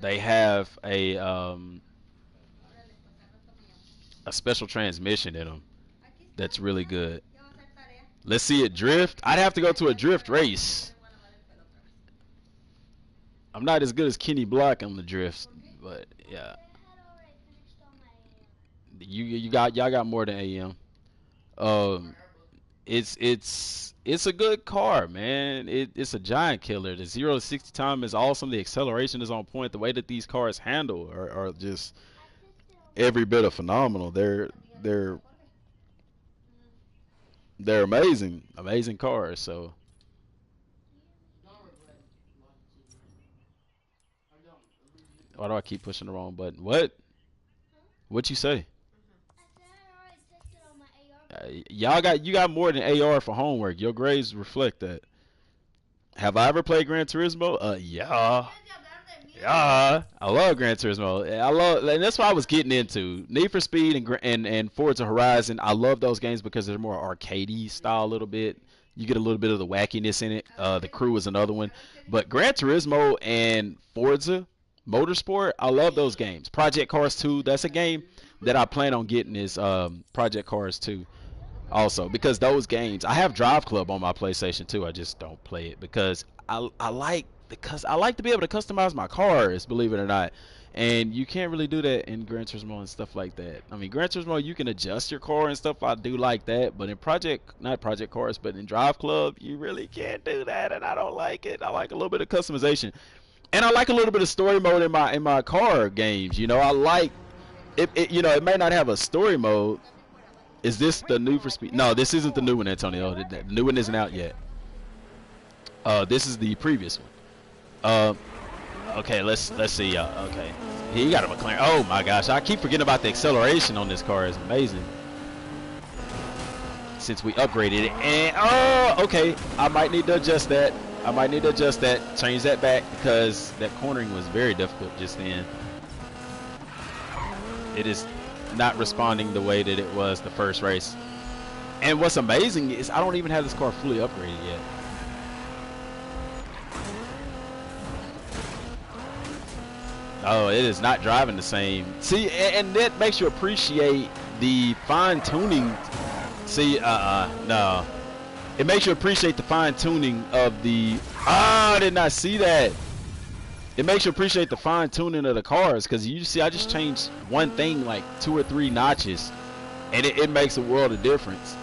They have a special transmission in them that's really good. Let's see it drift. I'd have to go to a drift race. I'm not as good as Kenny Block on the drifts, but yeah. Y'all got more than AM. Um, it's a good car, man. It's a giant killer. The 0 to 60 time is awesome. The acceleration is on point. The way that these cars handle are just every bit of phenomenal. They're they're amazing cars. So why do I keep pushing the wrong button? What you say? You got more than AR for homework. Your grades reflect that. Have I ever played Gran Turismo? Yeah. Yeah, I love Gran Turismo. And that's what I was getting into. Need for Speed and Forza Horizon. I love those games because they're more arcadey style a little bit. You get a little bit of the wackiness in it. The Crew is another one, but Gran Turismo and Forza Motorsport, I love those games. Project Cars 2, that's a game that I plan on getting is Project Cars 2 also because those games. I have Drive Club on my PlayStation 2. I just don't play it because I like to be able to customize my cars, believe it or not. And you can't really do that in Gran Turismo and stuff like that. I mean, Gran Turismo, you can adjust your car and stuff. I do like that. But in not Project Cars, but in Drive Club, you really can't do that. And I don't like it. I like a little bit of customization. And I like a little bit of story mode in my car games. You know, I like it. You know, it may not have a story mode. Is this the new for Speed? No, this isn't the new one, Antonio. The new one isn't out yet. This is the previous one. Okay, let's see. Okay, he got a McLaren. Oh my gosh, I keep forgetting about the acceleration on this car. It's amazing. Since we upgraded it, and okay, I might need to adjust that. Change that back because that cornering was very difficult just then. It is not responding the way that it was the first race. And what's amazing is I don't even have this car fully upgraded yet. Oh, it is not driving the same. See, and that makes you appreciate the fine tuning. See, no. It makes you appreciate the fine tuning of the. I did not see that. It makes you appreciate the fine tuning of the cars because you see, I just changed one thing like 2 or 3 notches, and it makes a world of difference.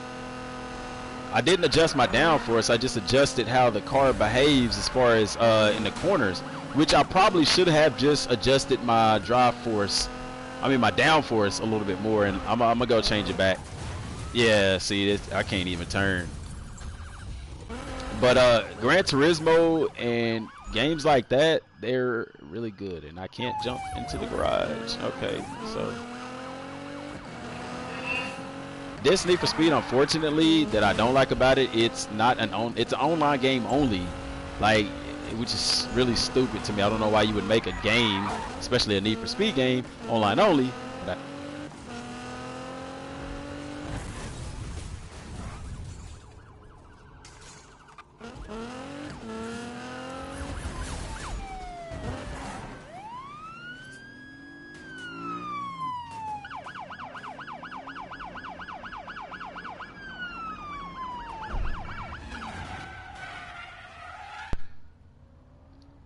I didn't adjust my downforce. I just adjusted how the car behaves as far as in the corners. Which I probably should have just adjusted my my downforce a little bit more, and I'm gonna go change it back. Yeah, see, I can't even turn. But Gran Turismo and games like that, they're really good, and I can't jump into the garage. Okay, so This Need for Speed, unfortunately, that I don't like about it, it's not it's an online game only, like, which is really stupid to me. I don't know why you would make a game, especially a Need for Speed game, online only. But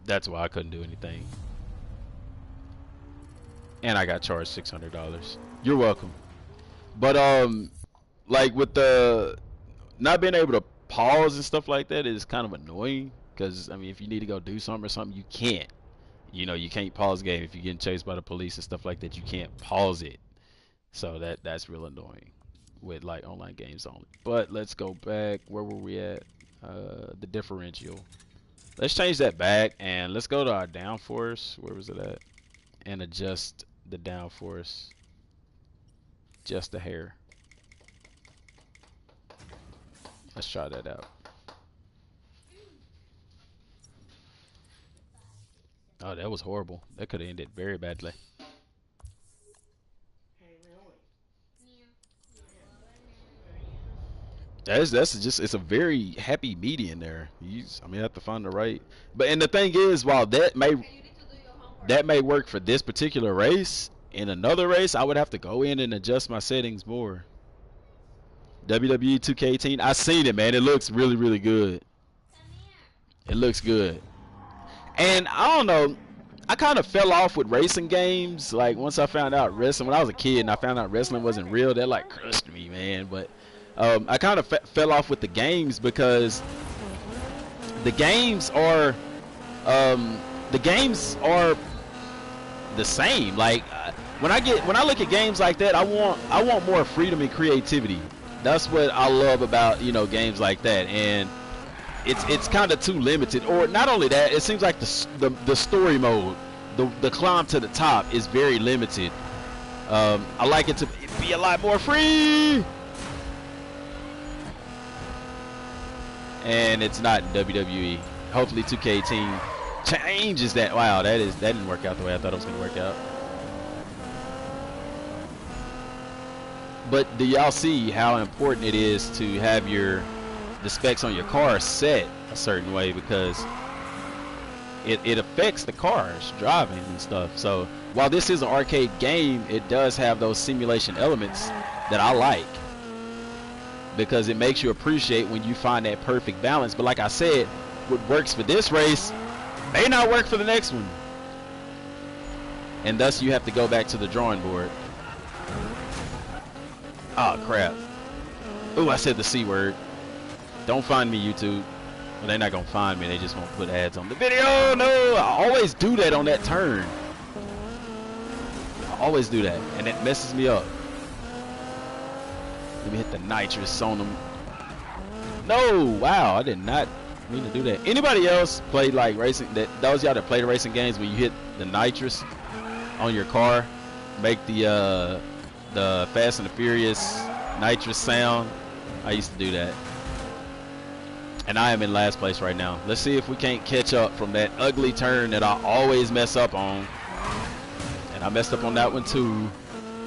that's why I couldn't do anything. And I got charged $600. You're welcome. But like with the not being able to pause and stuff like that is kind of annoying. Because I mean, if you need to go do something or something, you can't. You know, you can't pause the game if you're getting chased by the police and stuff like that. You can't pause it. So that's real annoying with like online games only. But let's go back. Where were we at? The differential. Let's change that back and let's go to our downforce. Where was it at? And adjust the downforce just a hair. Let's try that out. Oh, that was horrible. That could have ended very badly. That's just, it's a very happy median there. I mean, I have to find the right. But and the thing is, while that may work for this particular race, in another race I would have to go in and adjust my settings more. WWE 2K18, I seen it, man. It looks really, really good. It looks good. And I don't know, I kind of fell off with racing games. Like once I found out wrestling, when I was a kid and I found out wrestling wasn't real, that like crushed me, man. But I kind of fell off with the games because the games are the same. Like when I look at games like that, I want more freedom and creativity. That's what I love about, you know, games like that. And it's kind of too limited. Or not only that, it seems like the story mode, the climb to the top is very limited. I like it to be a lot more free. And it's not in WWE. Hopefully 2K18 changes that. Wow, that didn't work out the way I thought it was going to work out. But do y'all see how important it is to have the specs on your car set a certain way, because it affects the car's driving and stuff. So while this is an arcade game, it does have those simulation elements that I like, because it makes you appreciate when you find that perfect balance. But like I said, what works for this race may not work for the next one, and thus you have to go back to the drawing board. Oh crap. Ooh, I said the C word. Don't find me, YouTube. Well, they're not gonna find me, they just won't put ads on the video. No, I always do that on that turn. I always do that, and it messes me up. Let me hit the nitrous on them. No, wow, I did not mean to do that. Anybody else played like racing? Those y'all that play the racing games, when you hit the nitrous on your car, make the Fast and the Furious nitrous sound? I used to do that. And I am in last place right now. Let's see if we can't catch up from that ugly turn that I always mess up on. And I messed up on that one too.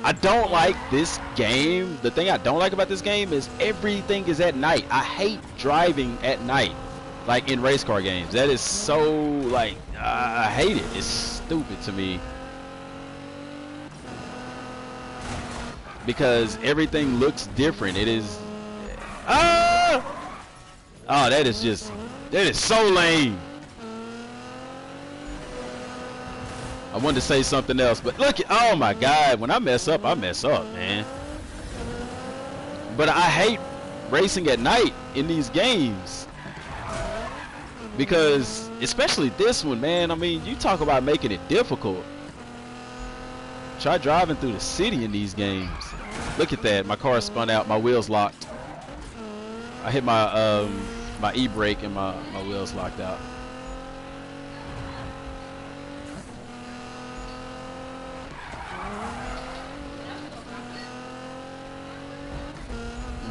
I don't like this game. The thing I don't like about this game is everything is at night. I hate driving at night, like in race car games. That is so, like, I hate it. It's stupid to me, because everything looks different. It is oh, that is so lame. I wanted to say something else, but look, oh my God, when I mess up, man. But I hate racing at night in these games, because especially this one, man. I mean, you talk about making it difficult. Try driving through the city in these games. Look at that, my car spun out, my wheels locked. I hit my my e-brake and my wheels locked out.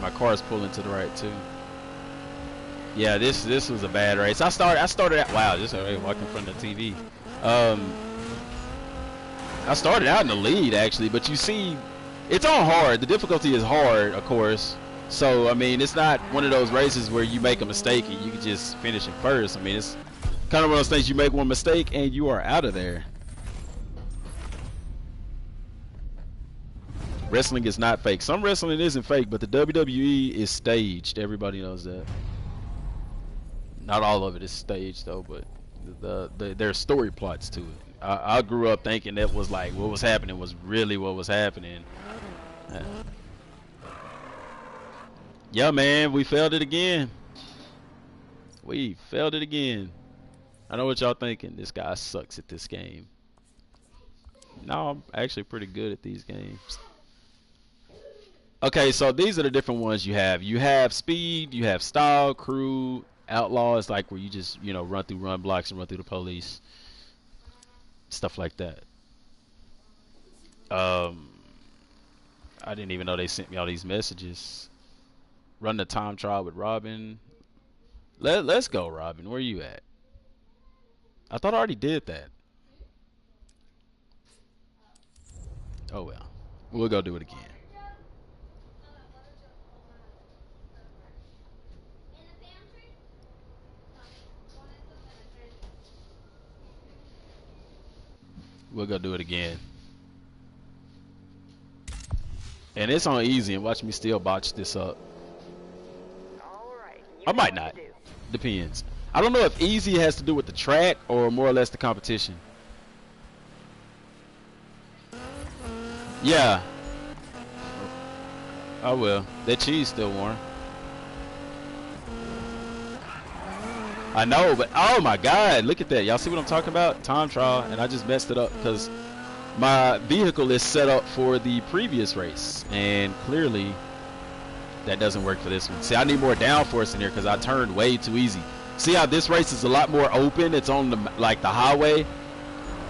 My car's pulling to the right too. Yeah, this was a bad race. I started at wow, just walking in front of the TV. I started out in the lead actually, but you see, it's on hard. The difficulty is hard, of course. So I mean, it's not one of those races where you make a mistake and you can just finish it first. I mean, it's kind of one of those things you make one mistake and you are out of there. Wrestling is not fake. Some wrestling isn't fake, but the WWE is staged. Everybody knows that. Not all of it is staged though, but there's story plots to it. I grew up thinking that was like what was happening was really what was happening. Yeah, man, we failed it again. We failed it again. I know what y'all thinking. This guy sucks at this game. No, I'm actually pretty good at these games. Okay, so these are the different ones you have. You have speed, you have style, crew, outlaw is like where you just, you know, run through run blocks and run through the police. Stuff like that. I didn't even know they sent me all these messages. Run the time trial with Robin. Let's go, Robin. Where you at? I thought I already did that. Oh well. We'll go do it again. We'll go do it again. And it's on easy, and watch me still botch this up. I might not. Depends. I don't know if easy has to do with the track or more or less the competition. Yeah. I will. That cheese still warm. I know, but oh my god, look at that. Y'all see what I'm talking about? Time trial, and I just messed it up because my vehicle is set up for the previous race, and clearly that doesn't work for this one. See, I need more downforce in here because I turned way too easy. See how this race is a lot more open? It's on the like the highway,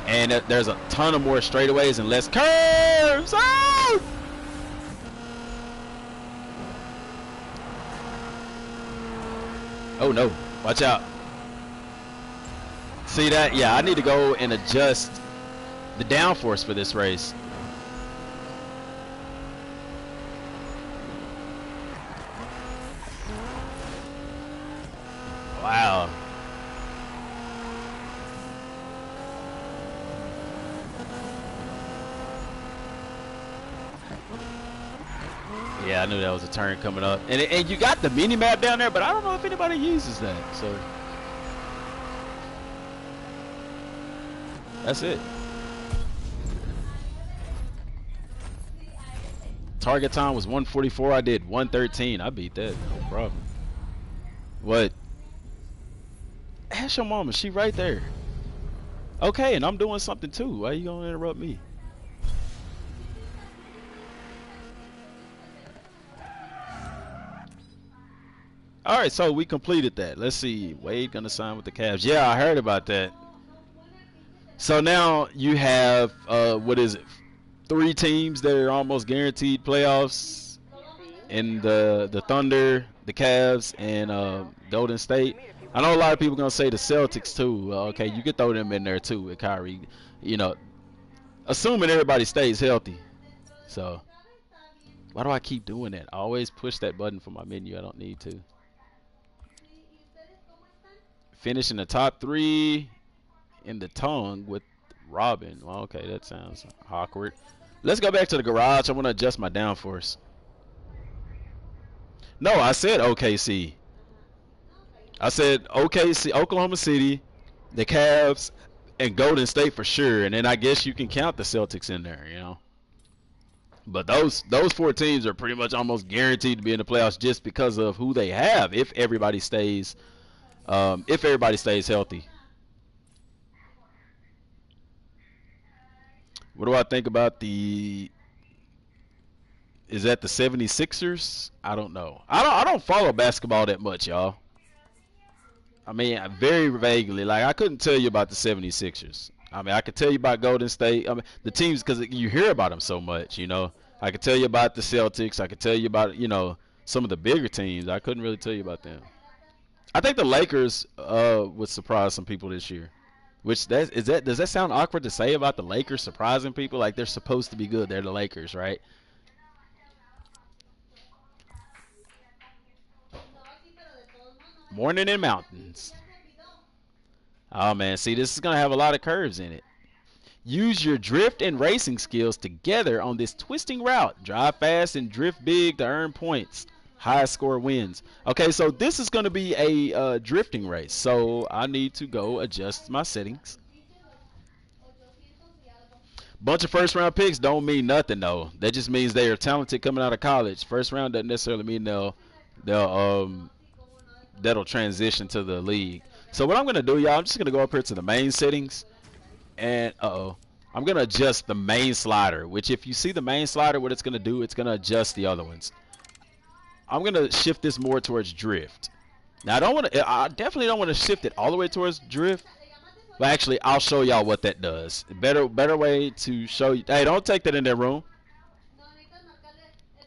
and there's a ton of more straightaways and less curves. Oh! Oh no, watch out. See that? Yeah, I need to go and adjust the downforce for this race. Wow. Yeah, I knew that was a turn coming up. And you got the mini map down there, but I don't know if anybody uses that. So that's it. Target time was 1:44. I did 1:13. I beat that. No problem. What? Ask your mama. She right there. Okay, and I'm doing something too. Why you gonna interrupt me? All right, so we completed that. Let's see. Wade gonna sign with the Cavs. Yeah, I heard about that. So now you have what is it? 3 teams that are almost guaranteed playoffs in the Thunder, the Cavs, and Golden State. I know a lot of people gonna say the Celtics too. Okay, you could throw them in there too with Kyrie. You know, assuming everybody stays healthy. So why do I keep doing that? I always push that button for my menu. I don't need to. Finish in the top 3 in the tongue with Robin. Well, okay, that sounds awkward. Let's go back to the garage. I want to adjust my downforce. No, I said OKC. I said OKC, Oklahoma City, the Cavs, and Golden State for sure. And then I guess you can count the Celtics in there, you know. But those 4 teams are pretty much almost guaranteed to be in the playoffs just because of who they have. If everybody stays healthy. What do I think about is that the 76ers? I don't know. I don't follow basketball that much, y'all. I mean, very vaguely. Like, I couldn't tell you about the 76ers. I mean, I could tell you about Golden State. I mean, the teams, because you hear about them so much, you know. I could tell you about the Celtics. I could tell you about, you know, some of the bigger teams, I couldn't really tell you about them. I think the Lakers would surprise some people this year. Which does that sound awkward to say about the Lakers surprising people? Like they're supposed to be good. They're the Lakers, right? Morning in mountains. Oh man, see this is gonna have a lot of curves in it. Use your drift and racing skills together on this twisting route. Drive fast and drift big to earn points. Highest score wins. Okay, so this is going to be a drifting race. So I need to go adjust my settings. Bunch of first round picks don't mean nothing though. That just means they are talented coming out of college. First round doesn't necessarily mean that'll transition to the league. So what I'm going to do, y'all, I'm just going to go up here to the main settings. And I'm gonna adjust the main slider, which if you see the main slider, what it's gonna do, it's gonna adjust the other ones. I'm gonna shift this more towards drift. Now I definitely don't want to shift it all the way towards drift, but actually I'll show y'all what that does. Better way to show you. Hey, don't take that in that room.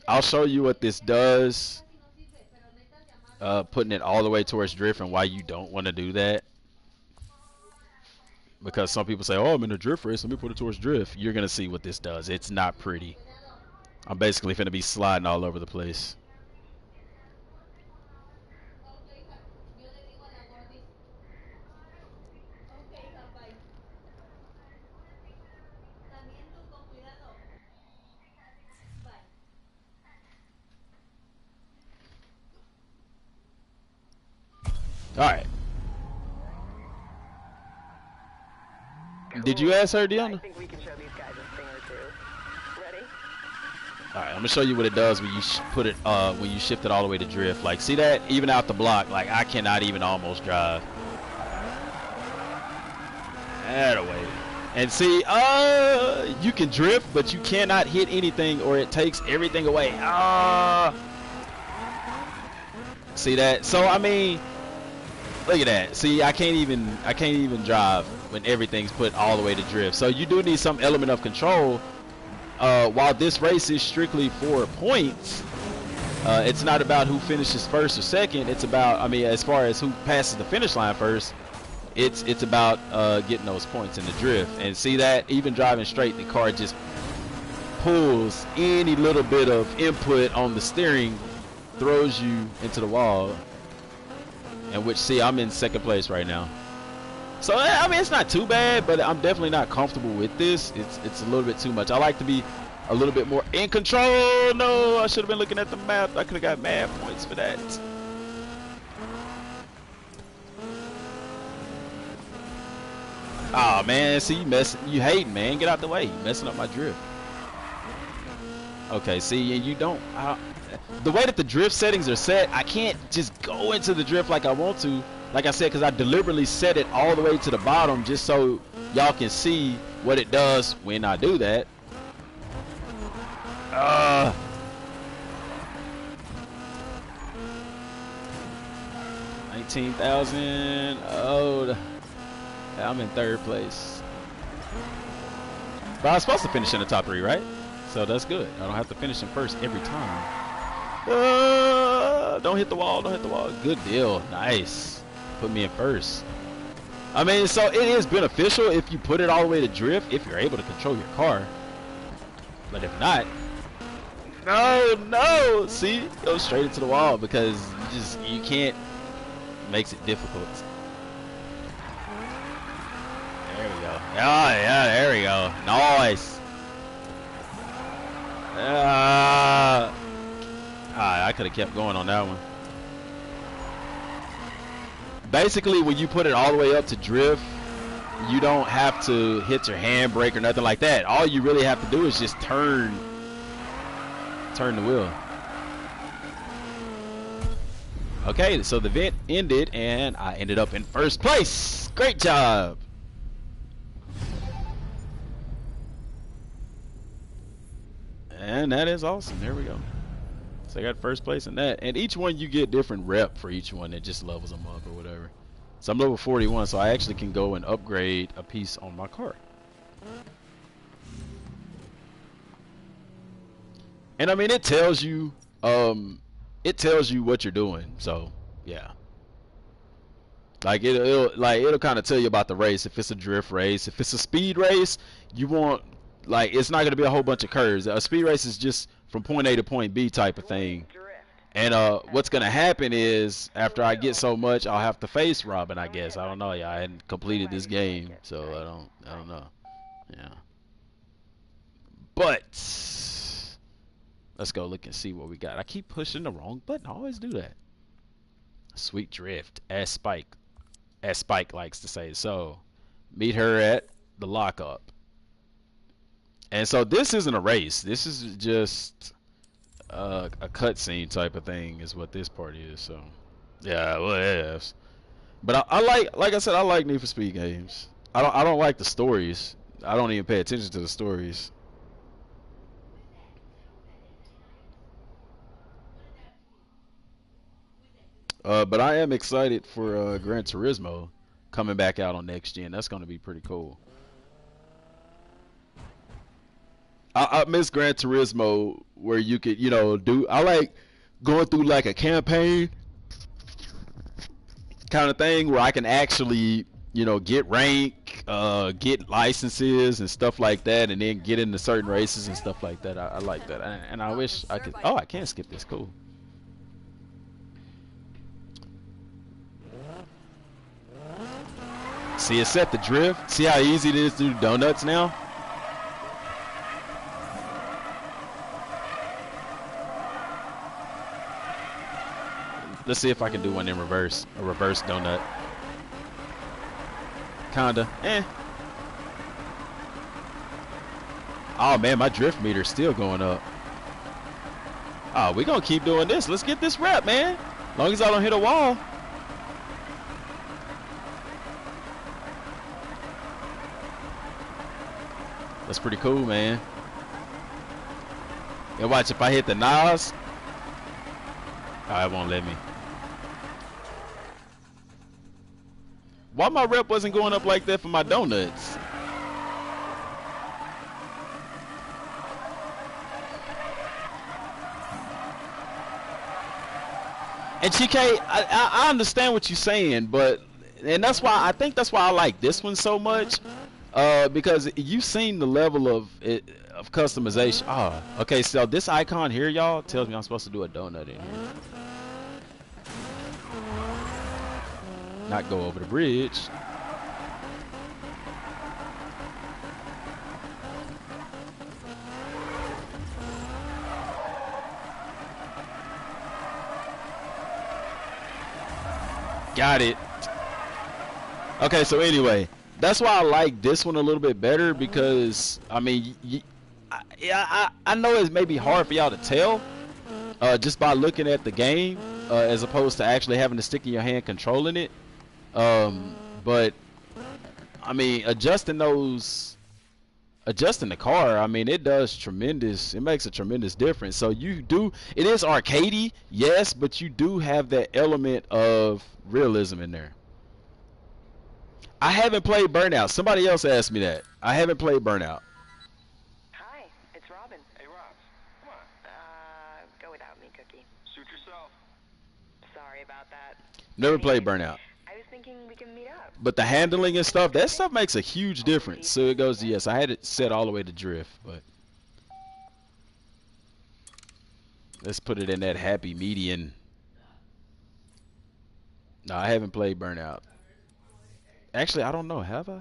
I'll show you what this does. Putting it all the way towards drift and why you don't want to do that. Because some people say, oh, I'm in a drift race, let me put it towards drift. You're going to see what this does. It's not pretty. I'm basically going to be sliding all over the place. All right. Cool. Did you ask her, Deanna? I think we can show these guys a thing or two. Ready? All right, I'm gonna show you what it does when you put it when you shift it all the way to drift. Like, see that? Even out the block, like I cannot even almost drive. That away. And see, you can drift, but you cannot hit anything, or it takes everything away. See that? So I mean, look at that. See, I can't even drive when everything's put all the way to drift. So you do need some element of control. While this race is strictly for points, it's not about who finishes first or second. It's about, I mean, as far as who passes the finish line first, it's about getting those points in the drift. And see that? Even driving straight, the car just pulls any little bit of input on the steering, throws you into the wall. And which, see, I'm in second place right now. So, I mean, it's not too bad, but I'm definitely not comfortable with this. It's a little bit too much. I like to be a little bit more in control. No, I should have been looking at the map. I could have got mad points for that. Oh man, see, you hating, man. Get out the way. You messing up my drift. Okay, see, and you don't. The way that the drift settings are set, I can't just go into the drift like I want to. Like I said, because I deliberately set it all the way to the bottom just so y'all can see what it does when I do that. 19,000. Oh, I'm in third place. But I was supposed to finish in the top 3, right? So that's good. I don't have to finish in first every time. Don't hit the wall. Don't hit the wall. Good deal. Nice. Put me in first. I mean, so it is beneficial if you put it all the way to drift, if you're able to control your car. But if not, no. See, go straight into the wall because you can't. It makes it difficult. There we go. Oh yeah, there we go. Nice. I could have kept going on that one. Basically, when you put it all the way up to drift, you don't have to hit your handbrake or nothing like that. All you really have to do is just turn the wheel. Okay, so the event ended and I ended up in first place. Great job. And that is awesome. There we go. So I got first place in that. And each one you get different rep for each one. It just levels them up or whatever. So I'm level 41, so I actually can go and upgrade a piece on my car. And I mean, it tells you it tells you what you're doing. So yeah, like it'll kind of tell you about the race. If it's a drift race, if it's a speed race, you want, like, it's not gonna be a whole bunch of curves. A speed race is just from point A to point B type of thing. And what's gonna happen is after I get so much, I'll have to face Robin. I guess I don't know. Yeah, I hadn't completed this game, so I don't know. Yeah, but let's go look and see what we got. I keep pushing the wrong button. I always do that. Sweet drift, as Spike likes to say. So meet her at the lockup. And so this isn't a race. This is just a cutscene type of thing is what this part is. So yeah, well, yes. But I like I said, I like Need for Speed games. I don't like the stories. I don't even pay attention to the stories. But I am excited for Gran Turismo coming back out on next gen. That's going to be pretty cool. I miss Gran Turismo where you could, do. I like going through like a campaign kind of thing where I can actually, get rank, get licenses and stuff like that, and then get into certain races and stuff like that. I like that, and I wish I could. Oh, I can skip this. Cool. See, it's set the drift. See how easy it is to do donuts now? Let's see if I can do one in reverse. A reverse donut. Kinda. Oh man, my drift meter's still going up. Oh, we gonna keep doing this. Let's get this rep, man. As long as I don't hit a wall. That's pretty cool, man. And watch, if I hit the NOS, oh, it won't let me. Why my rep wasn't going up like that for my donuts? And TK, I understand what you're saying, but that's why I like this one so much. Because you've seen the level of customization. Ah, okay. So this icon here, y'all, tells me I'm supposed to do a donut in here, not go over the bridge. Got it. Okay, so anyway. That's why I like this one a little bit better because, I mean, I know it may be hard for y'all to tell just by looking at the game as opposed to actually having to stick in your hand controlling it. But, I mean, adjusting the car, I mean, it makes a tremendous difference. So it is arcadey, yes, but you do have that element of realism in there. I haven't played Burnout. Somebody else asked me that. I haven't played Burnout. Hi, it's Robin. Hey, Rob. Come on. Go without me, Cookie. Suit yourself. Sorry about that. Never played Burnout. I was thinking we can meet up. But the handling and stuff, that stuff makes a huge difference. So it goes to yes. I had it set all the way to drift, but let's put it in that happy median. No, I haven't played Burnout. Actually, I don't know. Have I?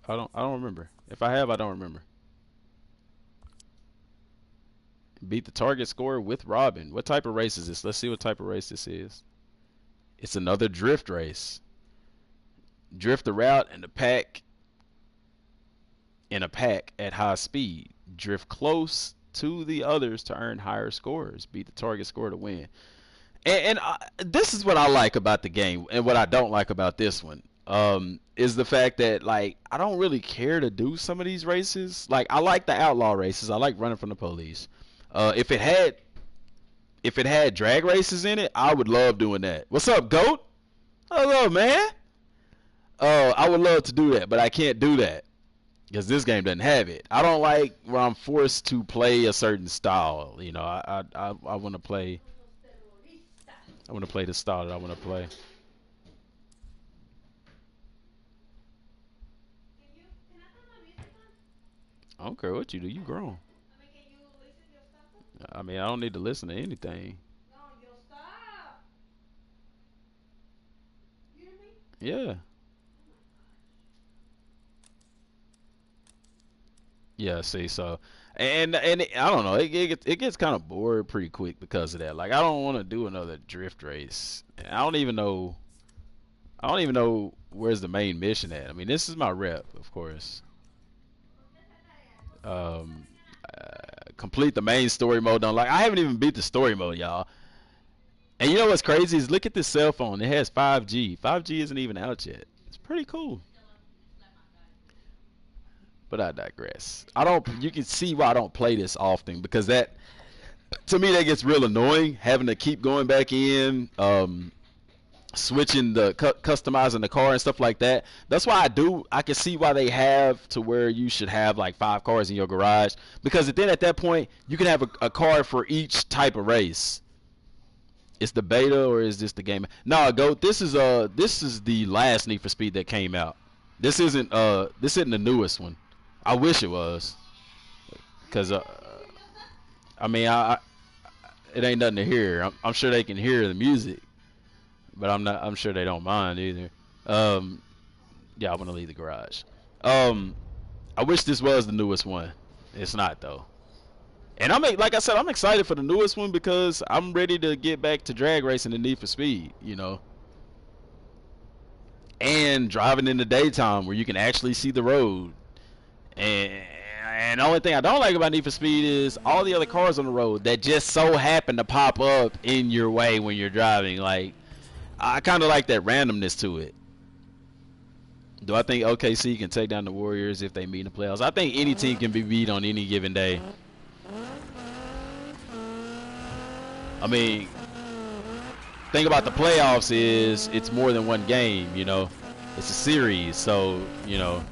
I don't remember. If I have, I don't remember. Beat the target score with Robin. What type of race is this? Let's see what type of race this is. It's another drift race. Drift the route and the pack in a pack at high speed. Drift close to the others to earn higher scores. Beat the target score to win. And this is what I like about the game, and what I don't like about this one. Is the fact that, like, I don't really care to do some of these races. Like, I like the outlaw races. I like running from the police. If it had drag races in it, I would love doing that. What's up, GOAT? Hello, man. I would love to do that, but I can't do that because this game doesn't have it. I don't like where I'm forced to play a certain style. I want to play I want to play the style that I want to play. I don't care what you do. You grown. I mean, I don't need to listen to anything. Yeah. Yeah, see, so I don't know, it gets kind of bored pretty quick because of that. Like, I don't want to do another drift race. I don't even know where's the main mission at. I mean, this is my rep, of course. Um, Complete the main story mode. Like, I haven't even beat the story mode, y'all. And you know what's crazy is look at this cell phone. It has 5G. 5G isn't even out yet. It's pretty cool. But I digress. I don't. You can see why I don't play this often because that, to me, that gets real annoying. Having to keep going back in, switching the customizing the car and stuff like that. That's why I can see why they have to where you should have like 5 cars in your garage because then at that point you can have a car for each type of race. It's the beta or is this the game? No, go. This is the last Need for Speed that came out. This isn't the newest one. I wish it was, cause I mean it ain't nothing to hear. I'm sure they can hear the music, but I'm sure they don't mind either. Yeah, I want to leave the garage. I wish this was the newest one. It's not though. And like I said, I'm excited for the newest one because I'm ready to get back to drag racing and Need for Speed, you know. And driving in the daytime where you can actually see the road. And the only thing I don't like about Need for Speed is all the other cars on the road that just so happen to pop up in your way when you're driving. Like, I kind of like that randomness to it. Do I think OKC can take down the Warriors if they meet in the playoffs? I think any team can be beat on any given day. I mean, thing about the playoffs is it's more than one game, you know. It's a series, so, you know,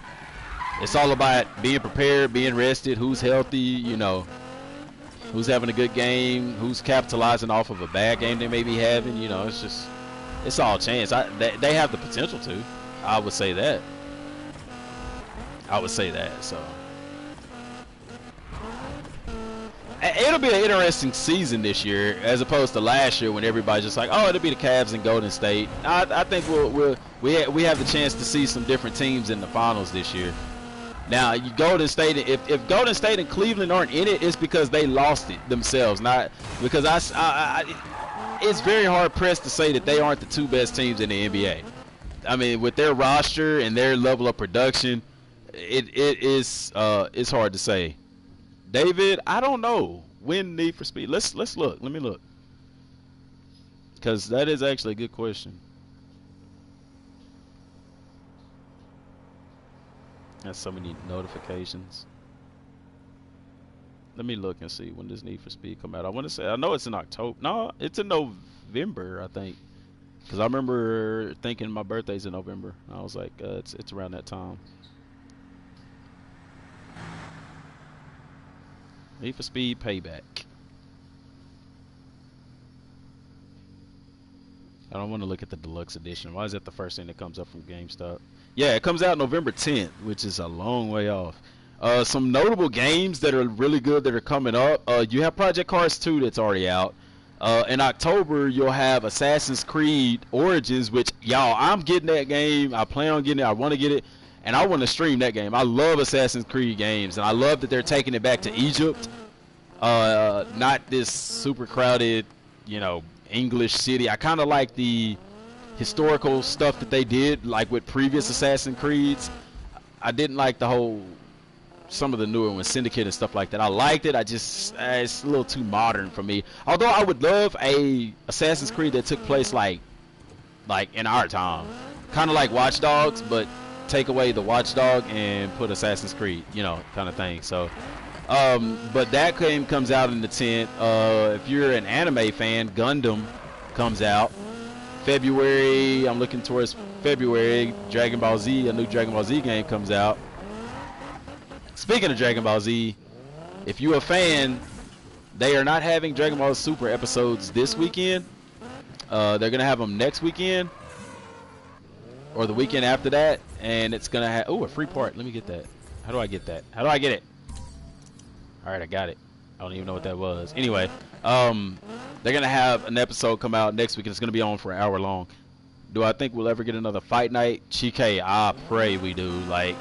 it's all about being prepared, being rested, who's healthy, you know, who's having a good game, who's capitalizing off of a bad game they may be having, you know. It's all chance. They have the potential to. I would say that. So it'll be an interesting season this year, as opposed to last year when everybody's just like, oh, it'll be the Cavs and Golden State. I think we have the chance to see some different teams in the finals this year. Now, Golden State, if Golden State and Cleveland aren't in it, it's because they lost it themselves, not because it's very hard pressed to say that they aren't the 2 best teams in the NBA. I mean, with their roster and their level of production, it's hard to say. David, I don't know when Need for Speed. Let's look. Let me look, because that is actually a good question. That's so many notifications. Let me look and see when does Need for Speed come out. I know it's in October. No, it's in November, I think. Because I remember thinking my birthday's in November. I was like, it's around that time. Need for Speed Payback. I don't want to look at the deluxe edition. Why is that the first thing that comes up from GameStop? Yeah, it comes out November 10th, which is a long way off. Some notable games that are really good that are coming up. You have Project Cars 2 that's already out. In October, you'll have Assassin's Creed Origins, which, y'all, I'm getting that game. I plan on getting it. I want to get it. And I want to stream that game. I love Assassin's Creed games. And I love that they're taking it back to Egypt. Not this super crowded, you know, English city. I kind of like the historical stuff that they did, like with previous Assassin's Creeds. I didn't like some of the newer ones, Syndicate and stuff like that. I liked it. It's a little too modern for me. Although I would love a Assassin's Creed that took place like in our time, kind of like Watch Dogs, but take away the Watchdog and put Assassin's Creed, you know, kind of thing. So, but that game comes out in the 10th. If you're an anime fan, Gundam comes out February. I'm looking towards February. Dragon Ball Z, a new Dragon Ball Z game comes out. Speaking of Dragon Ball Z, if you're a fan, they are not having Dragon Ball Super episodes this weekend. They're gonna have them next weekend or the weekend after that, and it's gonna have a free part. Let me get that. How do I get that? How do I get it? All right, I got it. I don't even know what that was. Anyway, they're gonna have an episode come out next week, and it's gonna be on for an hour long. Do I think we'll ever get another fight night? Chike, I pray we do. Like,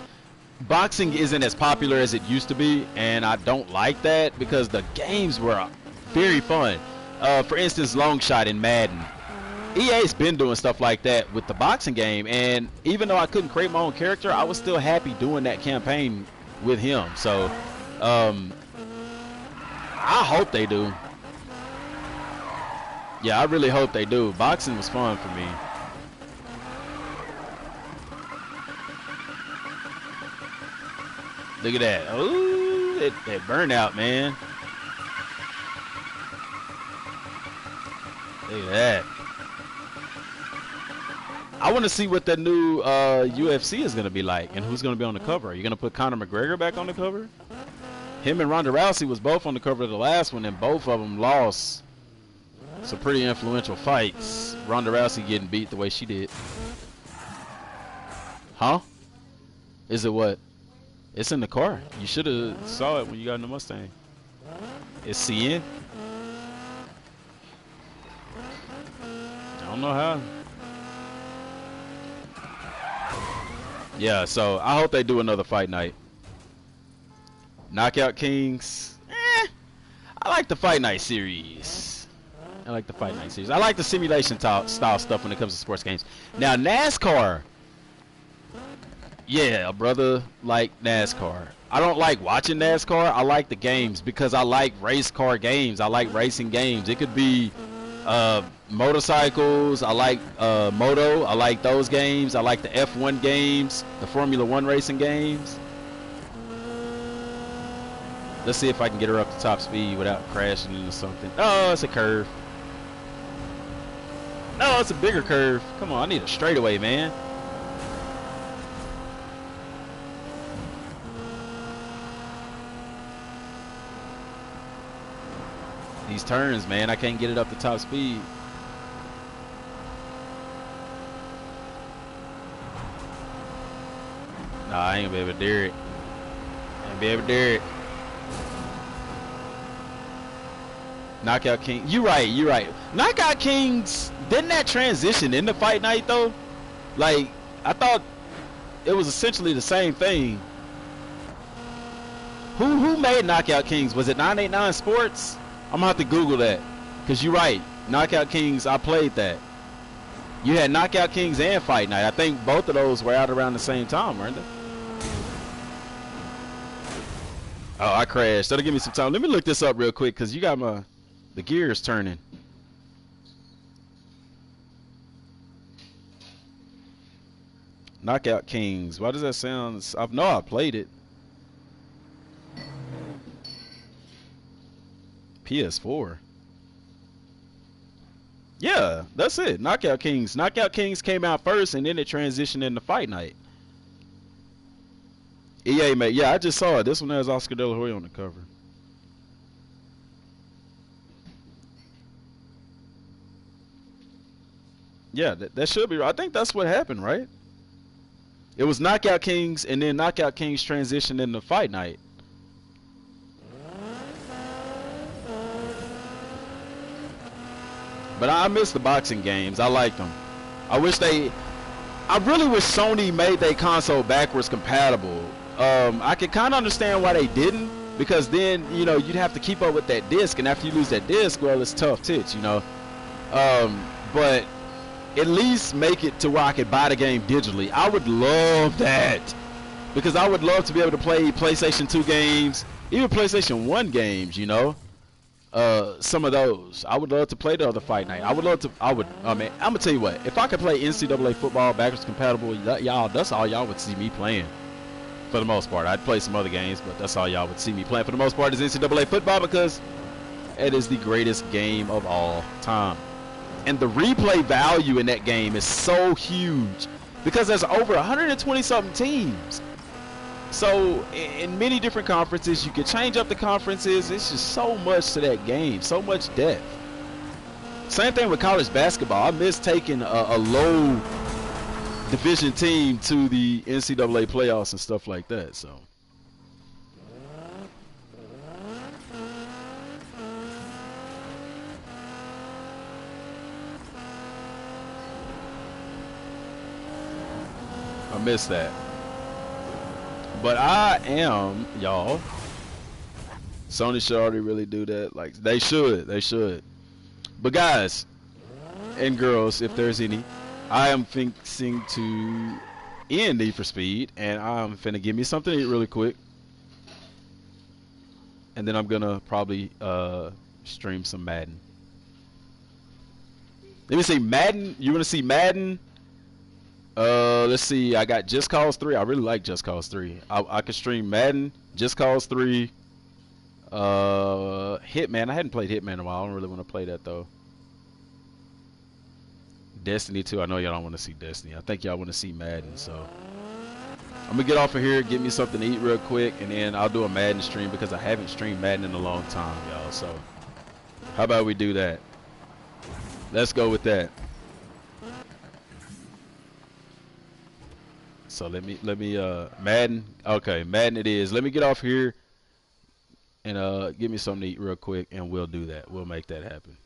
boxing isn't as popular as it used to be, and I don't like that because the games were very fun. For instance, Long Shot in Madden. EA's been doing stuff like that with the boxing game, and even though I couldn't create my own character, I was still happy doing that campaign with him. So, I hope they do. Yeah, I really hope they do. Boxing was fun for me. Look at that. Ooh, that burnout, man. Look at that. I want to see what the new UFC is going to be like and who's going to be on the cover. Are you going to put Conor McGregor back on the cover? Him and Ronda Rousey was both on the cover of the last one, and both of them lost some pretty influential fights. Ronda Rousey getting beat the way she did. Huh? Is it what? It's in the car. You should have saw it when you got in the Mustang. It's CN. I don't know how. Yeah, so I hope they do another fight night. Knockout Kings. I like the Fight Night series. I like the simulation style stuff when it comes to sports games. Now, NASCAR. Yeah, a brother like NASCAR. I don't like watching NASCAR. I like the games because I like race car games. I like racing games. It could be motorcycles. I like moto. I like those games. I like the F1 games, the Formula 1 racing games. Let's see if I can get her up to top speed without crashing into something. Oh, it's a curve. No, it's a bigger curve. Come on, I need a straightaway, man. These turns, man, I can't get it up to top speed. Nah, I ain't gonna be able to dare it. Knockout King. You right. Knockout Kings, didn't that transition into Fight Night though? Like, I thought it was essentially the same thing. Who made Knockout Kings? Was it 989 Sports? I'm gonna have to Google that. Cause you're right. Knockout Kings, I played that. You had Knockout Kings and Fight Night. I think both of those were out around the same time, weren't they? Oh, I crashed. That'll give me some time. Let me look this up real quick because you got the gears turning. Knockout Kings. Why does that sound? I know I played it. PS4. Yeah, that's it. Knockout Kings. Knockout Kings came out first, and then it transitioned into Fight Night. EA, mate. Yeah, I just saw it. This one has Oscar De La Hoya on the cover. Yeah, that should be right. I think that's what happened, right? It was Knockout Kings, and then Knockout Kings transitioned into Fight Night. But I miss the boxing games. I like them. I really wish Sony made their console backwards compatible. I could kind of understand why they didn't, because then, you know, you'd have to keep up with that disc, and after you lose that disc, well, it's tough tits, you know. But at least make it to where I could buy the game digitally. I would love that, because I would love to be able to play PlayStation 2 games, even PlayStation 1 games, you know. Some of those. I would love to play the other Fight Night. I mean, I'm gonna tell you what, if I could play NCAA football backwards compatible, y'all, that's all y'all would see me playing. For the most part. I'd play some other games, but that's all y'all would see me playing for the most part is NCAA football, because it is the greatest game of all time. And the replay value in that game is so huge because there's over 120 something teams. So in many different conferences, you can change up the conferences. It's just so much to that game, so much depth. Same thing with college basketball. I miss taking a low division team to the NCAA playoffs and stuff like that. So I miss that. But I am, y'all. Sony should already really do that. Like they should. They should. But guys and girls, if there's any, I am fixing to end Need for Speed, and I'm finna give me something to eat really quick, and then I'm gonna probably stream some Madden. Let me see Madden. You wanna see Madden? Let's see. I got Just Cause 3. I really like Just Cause 3. I could stream Madden, Just Cause 3, Hitman. I hadn't played Hitman in a while. I don't really want to play that though. Destiny 2. I know y'all don't want to see Destiny. I think y'all want to see Madden. So I'm gonna get off of here, get me something to eat real quick, and then I'll do a Madden stream because I haven't streamed Madden in a long time, y'all. So how about we do that? Let's go with that. So let me Madden. Okay, Madden it is. Let me get off here and give me something to eat real quick, and we'll do that. We'll make that happen.